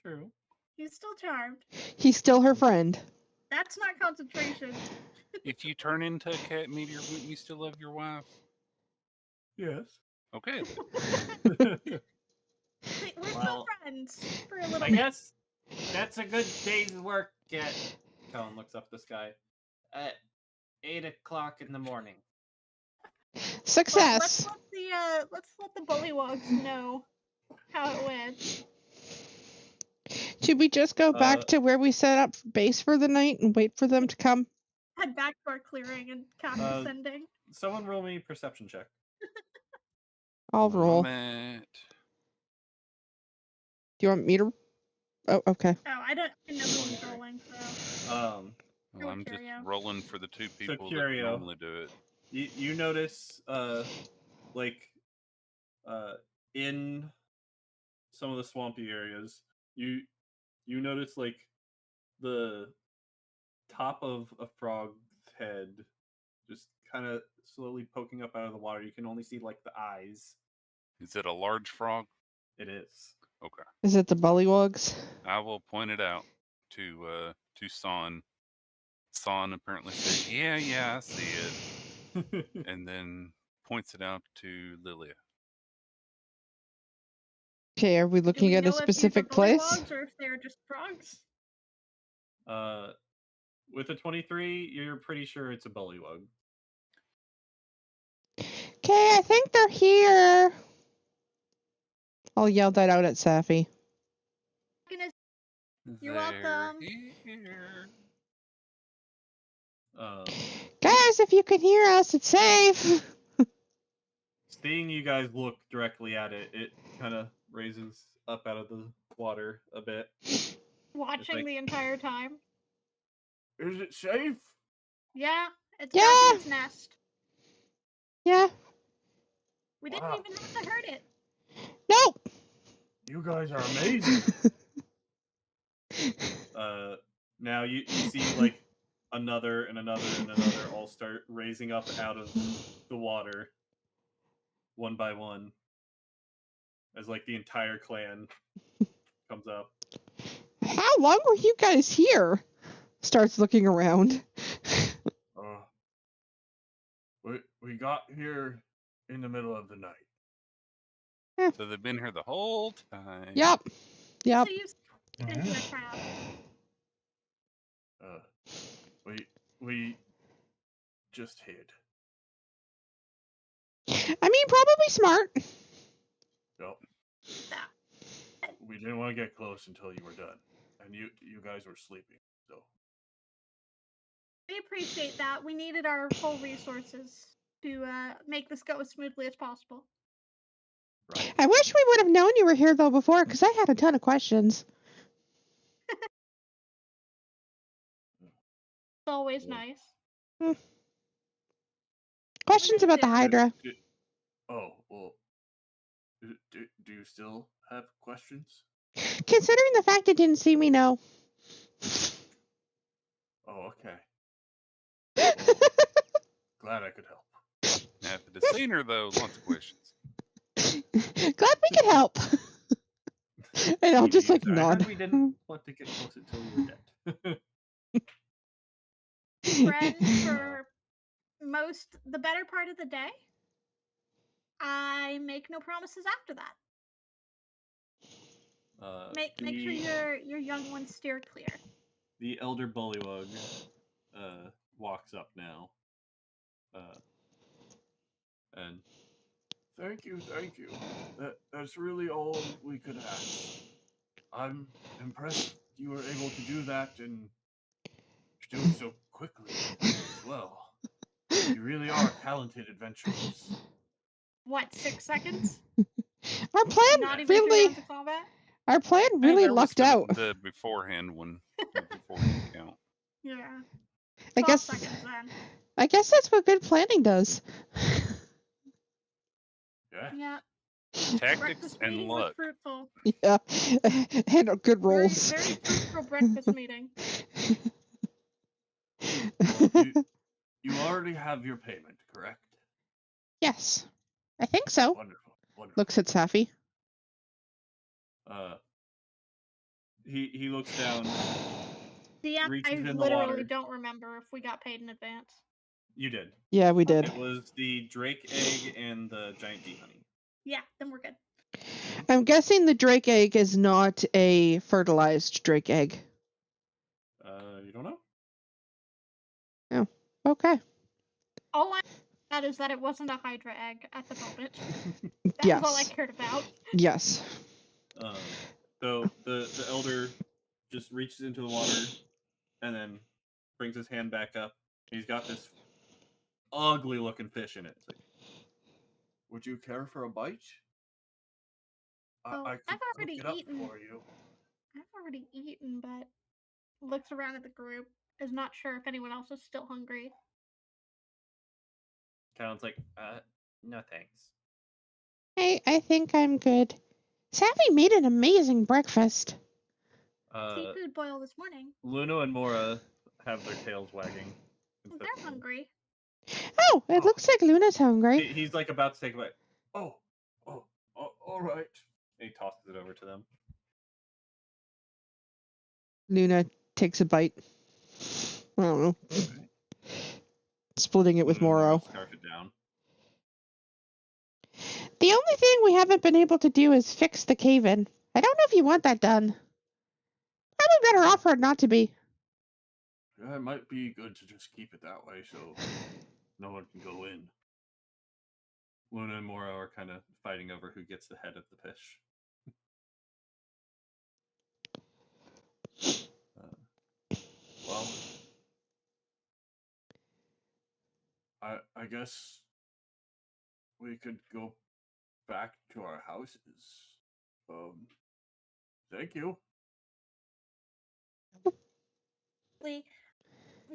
True. He's still charmed. He's still her friend. That's not concentration. If you turn into a cat meteor, wouldn't you still love your wife? Yes. Okay. See, we're still Well, friends for a little I bit. guess that's a good day's work at. Colin looks up the sky. At 8 o'clock in the morning. Success. Let's let the bullywogs know how it went. Should we just go back to where we set up base for the night and wait for them to come? Head back to our clearing and cast ascending. Someone roll me a perception check. I'll roll. Moment. Do you want me to? Oh, okay. Oh, I didn't know who was rolling, so. Well, I'm just Curio. rolling for the two people that Curio. normally do it. You notice, in some of the swampy areas, you notice like the top of a frog's head just kind of slowly poking up out of the water. You can only see like the eyes. Is it a large frog? It is. Okay. Is it the bullywugs? I will point it out to Son. Son apparently says, yeah, I see it. And then points it out to Lilia. Okay, are we Do looking we at know a if these are specific place? bullywogs or if they're just frogs? With a 23, you're pretty sure it's a bullywug. Okay, I think they're here. I'll yell that out at Safi. You're welcome. Here. Guys, if you can hear us, it's safe. Seeing you guys look directly at it, it kind of raises up out of the water a bit. Watching like- the entire time. Is it safe? Yeah, it's Yeah. back in its nest. Yeah. We didn't Wow. even have to hurt it. Nope. You guys are amazing. Now you see like another and another and another all start raising up out of the water one by one as like the entire clan comes up. How long were you guys here? Starts looking around. We got here in the middle of the night. So they've been here the whole time. Yep. Yep. So you into the trap. We just hid. I mean, probably smart. Yep. Yeah. We didn't want to get close until you were done, and you guys were sleeping. So We appreciate that. We needed our full resources to make this go as smoothly as possible. right. I wish we would have known you were here though before, because I had a ton of questions. It's always Yeah. nice. Questions about the Yeah. Hydra. Oh well. Do you still have questions? Considering the fact it didn't see me, no. Oh, okay. Glad I could help. Now, if it had seen her, though, lots of questions. Glad we could help. And I'll just like I nod. heard we didn't want to get close until you were dead. Friend for the better part of the day. I make no promises after that. Make sure your young ones steer clear. The elder bullywug walks up now. And thank you. That's really all we could ask. I'm impressed you were able to do that and do it so quickly as well. You really are talented adventurers. What, 6 seconds? Our plan Not even 2 really, rounds of combat? our plan Hey, really there was lucked out. the beforehand one. The beforehand count. Yeah. I 12 guess, seconds then. I guess that's what good planning does. Yeah. Yeah. Tactics Breakfast and meeting was luck. fruitful. Yeah, and good Very, rolls. very fruitful breakfast meeting. Well, you already have your payment, correct? Yes, I think so. Wonderful. Looks at Safi. He looks down. DM, Reaches I in the literally water. don't remember if we got paid in advance. You did. Yeah, we did. It was the drake egg and the giant D honey. Yeah, then we're good. I'm guessing the drake egg is not a fertilized drake egg. You don't know? Okay. All I know is that it wasn't a Hydra egg at the moment. That was all I Yes. cared about. Yes. So the elder just reaches into the water and then brings his hand back up. He's got this ugly looking fish in it. It's like, would you care for a bite? Oh, I I've could already cook it up eaten. for you. I've already eaten, but looks around at the group, is not sure if anyone else is still hungry. Callan's like, no thanks. I think I'm good. Safi made an amazing breakfast. Seafood boil this morning. Luna and Mora have their tails wagging. They're hungry. Oh, it looks like Luna's hungry. He's like about to take a bite. Oh, all right. And he tosses it over to them. Luna takes a bite. I don't know. Splitting it with Luna and Mora Moro. scarf it down. The only thing we haven't been able to do is fix the cave-in. I don't know if you want that done. Probably better off for it not to be. Yeah, it might be good to just keep it that way so no one can go in. Luna and Mora are kind of fighting over who gets the head of the fish. Well, I guess we could go back to our houses. Thank you. We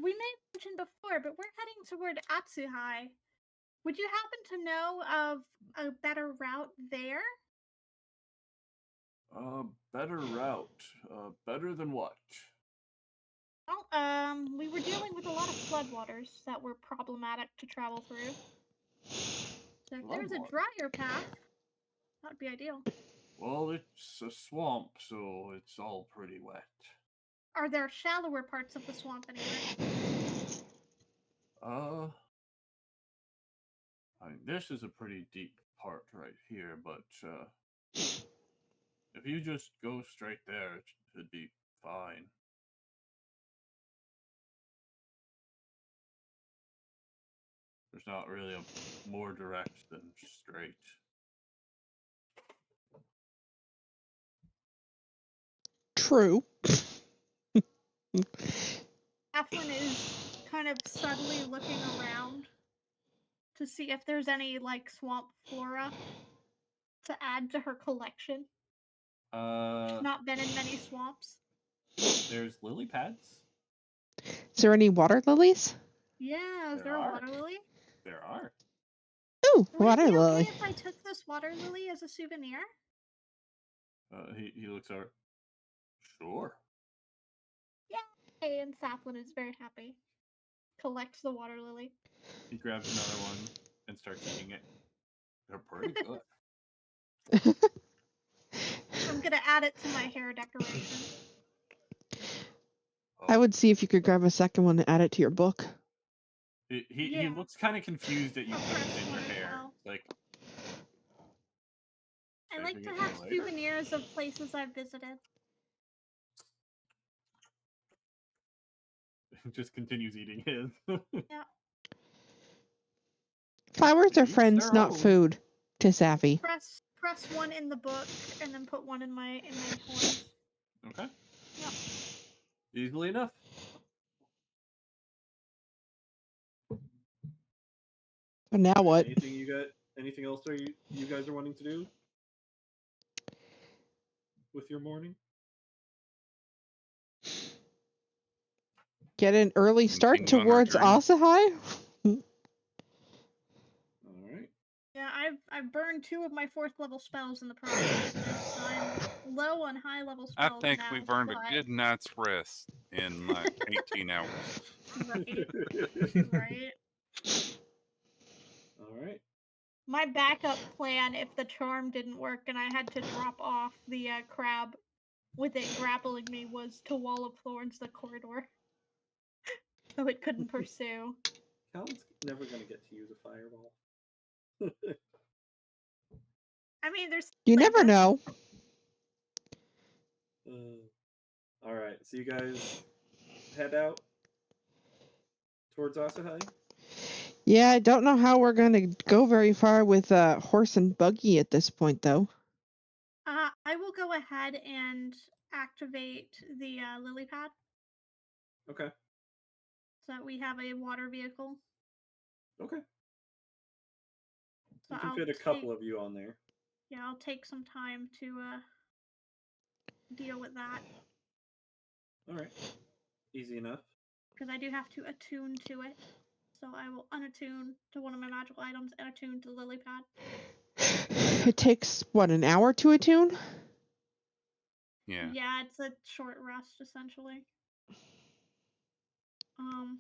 may have mentioned before, but we're heading toward Atsuhai. Would you happen to know of a better route there? Better route. Better than what? Well, we were dealing with a lot of floodwaters that were problematic to travel through. So if there's a Floodwater? drier path, that would be ideal. Well, it's a swamp, so it's all pretty wet. Are there shallower parts of the swamp anywhere? I mean, this is a pretty deep part right here, but if you just go straight there, it should be fine. There's not really a more direct than straight. True. Evelyn is kind of subtly looking around to see if there's any like swamp flora to add to her collection. Not been in many swamps. There's lily pads. Is there any water lilies? Yeah, is there a water lily? There are. Ooh, Would water it be lily. okay if I took this water lily as a souvenir? He looks over. Sure. Yay! And Saplin is very happy. Collects the water lily. He grabs another one and starts eating it. They're pretty good. I'm gonna add it to my hair decoration. I would see if you could grab a second one and add it to your book. He Yeah. looks kind of confused that you I'll put press it in your one as hair. well. Like, I like to saving it have for later? souvenirs of places I've visited. just continues eating his. Yeah. Flowers are Each friends, their not own. food. To Savvy. Press one in the book and then put one in my horns. Okay. Yep. Easily enough. And now what? Anything else are you guys are wanting to do with your morning? Get an early start Continue on our towards journey. Asahai? All right. Yeah, I've burned 2 of my 4th level spells in the process of this, so I'm low on high level I spells think now. we've earned but... a good night's rest in like 18 hours. Right. Right. All right. My backup plan, if the charm didn't work and I had to drop off the crab with it grappling me, was to wall of thorns the corridor, so it couldn't pursue. Callan's never gonna get to use a fireball. I mean, there's. You never know. All right. So you guys head out towards Asahai. Yeah, I don't know how we're going to go very far with horse and buggy at this point, though. I will go ahead and activate the lily pad Okay. so that we have a water vehicle. Okay. So You can fit a couple of you on there. Yeah, I'll take some time to deal with that. All right. Easy enough. Because I do have to attune to it. So I will unattune to one of my magical items and attune to the lily pad. It takes, what, an hour to attune? Yeah. Yeah, it's a short rest, essentially. All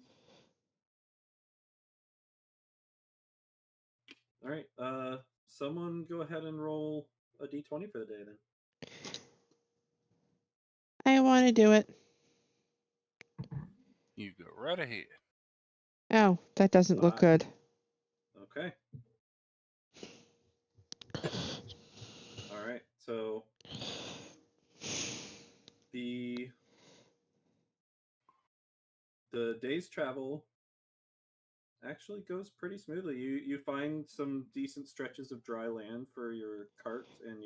right. Someone go ahead and roll a d20 for the day then. I want to do it. You go right ahead. Oh, that doesn't look 5. good. Okay. All right. So the day's travel actually goes pretty smoothly. You find some decent stretches of dry land for your cart and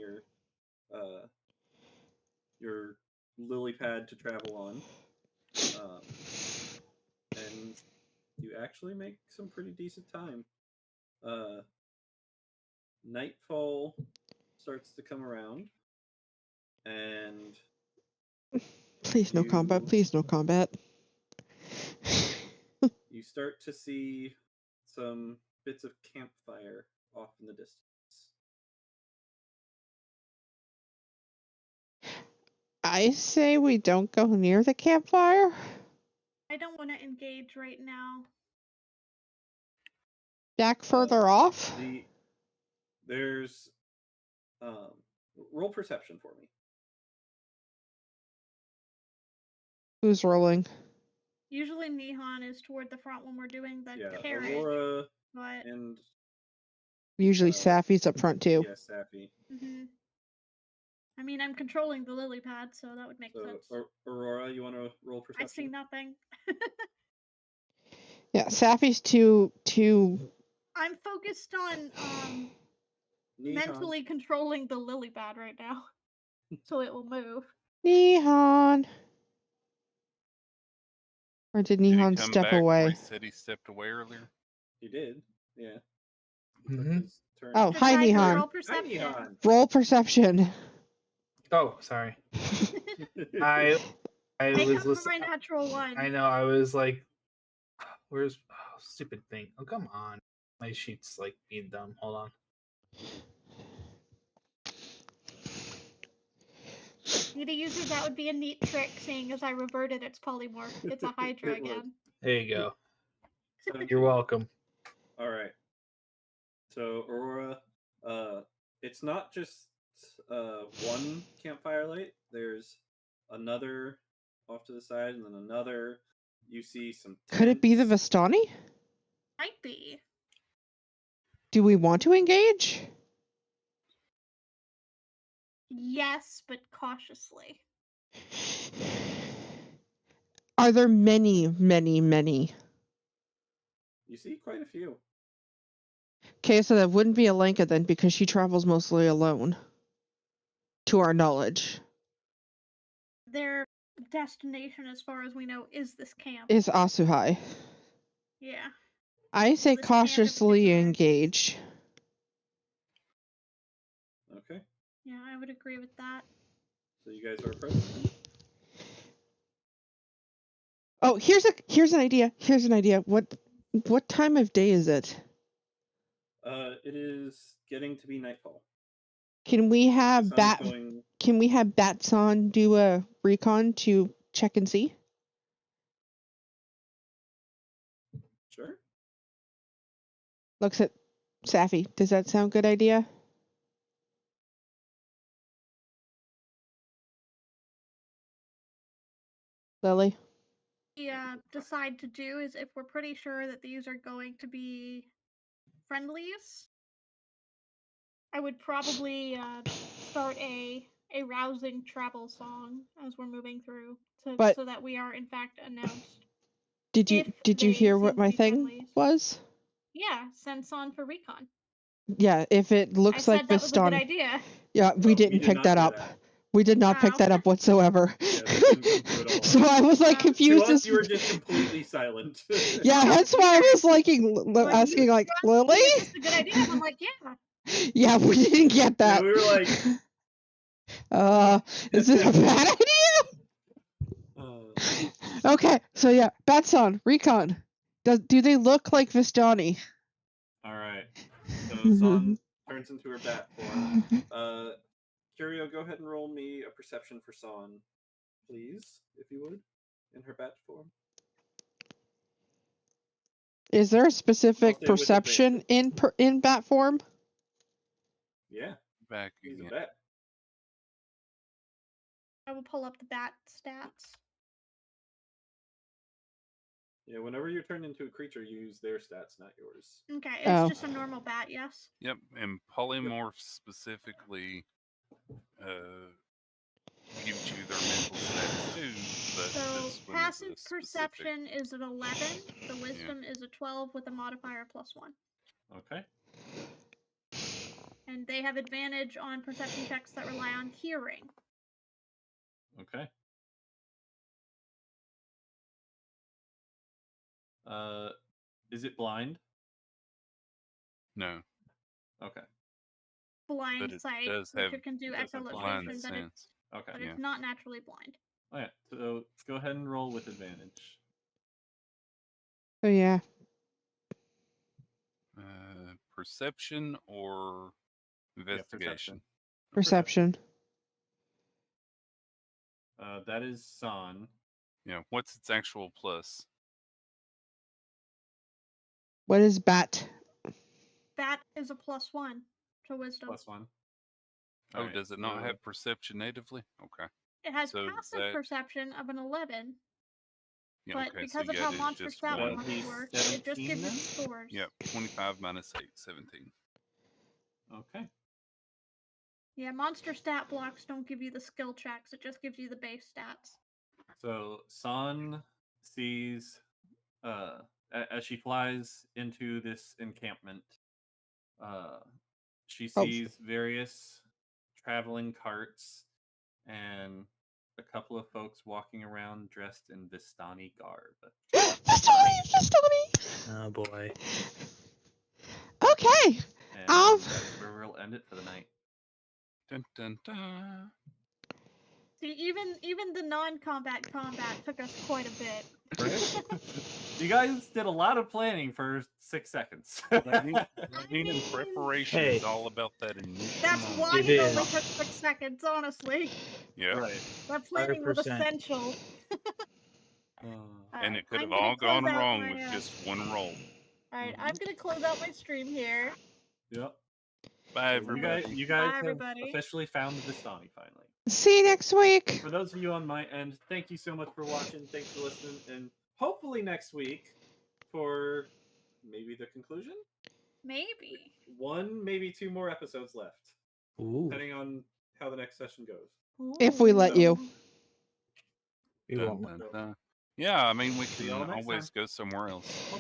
your lily pad to travel on, and you actually make some pretty decent time. Nightfall starts to come around, and Please no combat. You- Please no combat. you start to see some bits of campfire off in the distance. I say we don't go near the campfire. I don't want to engage right now. Back further off. There's roll perception for me. Who's rolling? Usually Nihon is toward the front when we're doing the Yeah, carriage, Aurora but and Usually Safi's up front too. yeah, Safi. I mean, I'm controlling the lily pad, so that would make So sense. Aurora, you want to roll I perception? see nothing. Yeah, Safi's too. I'm focused on Nihon. mentally controlling the lily pad right now, so it will move. Nihon. Or did Did he Nihon come step back where away? he said he stepped away earlier? He did. Yeah. He Mhm. took his turn. Oh, So hi try to Nihon. roll Hi, perception. Nihon. Roll perception. Oh, sorry. I Make was up for listening. my natural one. I know. I was like, "Where's stupid thing? Oh, come on! My sheet's like being dumb. Hold on." Need a user, that would be a neat trick, seeing as I reverted its polymorph. It's a Hydra It would. again. There you go. So, You're welcome. all right. So Aurora, it's not just one campfire light. There's another off to the side, and then another. You see some. Could it be the tents. Vistani? Might be. Do we want to engage? Yes, but cautiously. Are there many, many, many? You see quite a few. Okay, so that wouldn't be Alenka then, because she travels mostly alone. To our knowledge. Their destination, as far as we know, is this camp. Is Asuhai. Yeah. I say This camp in cautiously particular. engage. Okay. Yeah, I would agree with that. So you guys are approaching. Oh, here's an idea. Here's an idea. What time of day is it? It is getting to be nightfall. Can we have The sun's going. Can we have Batson do a recon to check and see? Sure. Looks at Safi. Does that sound good idea? Lily? Decide to do is if we're pretty sure that these are going to be friendlies, I would probably start a rousing travel song as we're moving through, so that we are in fact announced. Did you they hear seem what to my be thing friendlies. was? Yeah, send Son for recon. Yeah, if it I looks like said that was a good Vistani. idea. Yeah, we Oh, didn't did pick not that hear up. that. We did not pick Oh. that up whatsoever. Yeah, that didn't come through at all. So I was like To confused. To us, as- you were just completely silent. Yeah, that's why I was like asking, like, Lily? Is this a good idea? And I'm like, yeah. Yeah, we didn't get that. Yeah, we were like, is it a bad idea? Okay, so yeah, Batson, recon. Do they look like Vistani? all right. So Son turns into her bat form. Curio, go ahead and roll me a perception for Son, please, if you would, in her bat form. Is there a specific stay with perception in bat form? Yeah, Back he's again. a bat. I will pull up the bat stats. Yeah, whenever you're turned into a creature, you use their stats, not yours. Okay, it's Oh. just a normal bat, yes? Yep, and polymorphs specifically gives you their mental stats too, but So this one passive is a specific. perception is an 11. The wisdom is a 12 with a modifier +1. Okay. And they have advantage on perception checks that rely on hearing. Okay. Is it blind? No, Okay. Blind but it sight, does which have it can do it does have blind echolocation, but it sense. Okay. but Yeah. it's not naturally blind. Okay. So go ahead and roll with advantage. So yeah. Perception or investigation? Perception. That is San. Yeah. What's its actual plus? What is bat? That is a +1 to wisdom. +1. Oh, Alright, does it not so- have perception natively? Okay. It has So passive that- perception of an 11, Yeah. but Okay. because so of yeah, how it is monster just stat one. blocks That'd be work, it just 17 gives you then? scores. Yep. 25 minus 8, 17. Okay. Yeah, monster stat blocks don't give you the skill checks, it just gives you the base stats. So San sees, as she flies into this encampment, she sees various traveling carts and a couple of folks walking around dressed in Vistani garb. Vistani! Oh boy. Okay. And that's where we'll end it for the night. Dun, dun, dun. See, even the non-combat combat took us quite a bit. You guys did a lot of planning for 6 seconds. Even preparation mean- is Hey. all about that initial That's moment. why It it only is. took 6 seconds, honestly. Yeah. Right. That planning was 100%. essential. And Alright, it could I'm have gonna all gone close out wrong my, with just one roll. Alright, I'm gonna close out my stream here. Yep. Bye, So everybody. you guys Bye, have everybody. officially found Vistani finally. See you next week. For those of you on my end, thank you so much for watching. Thanks for listening, and hopefully next week for maybe the conclusion. Maybe. 1, maybe 2 more episodes left, Ooh. depending on how the next session goes. If we let you. We Dun, won't. dun, dun. Yeah, I mean, we See can y'all next always time. go somewhere else.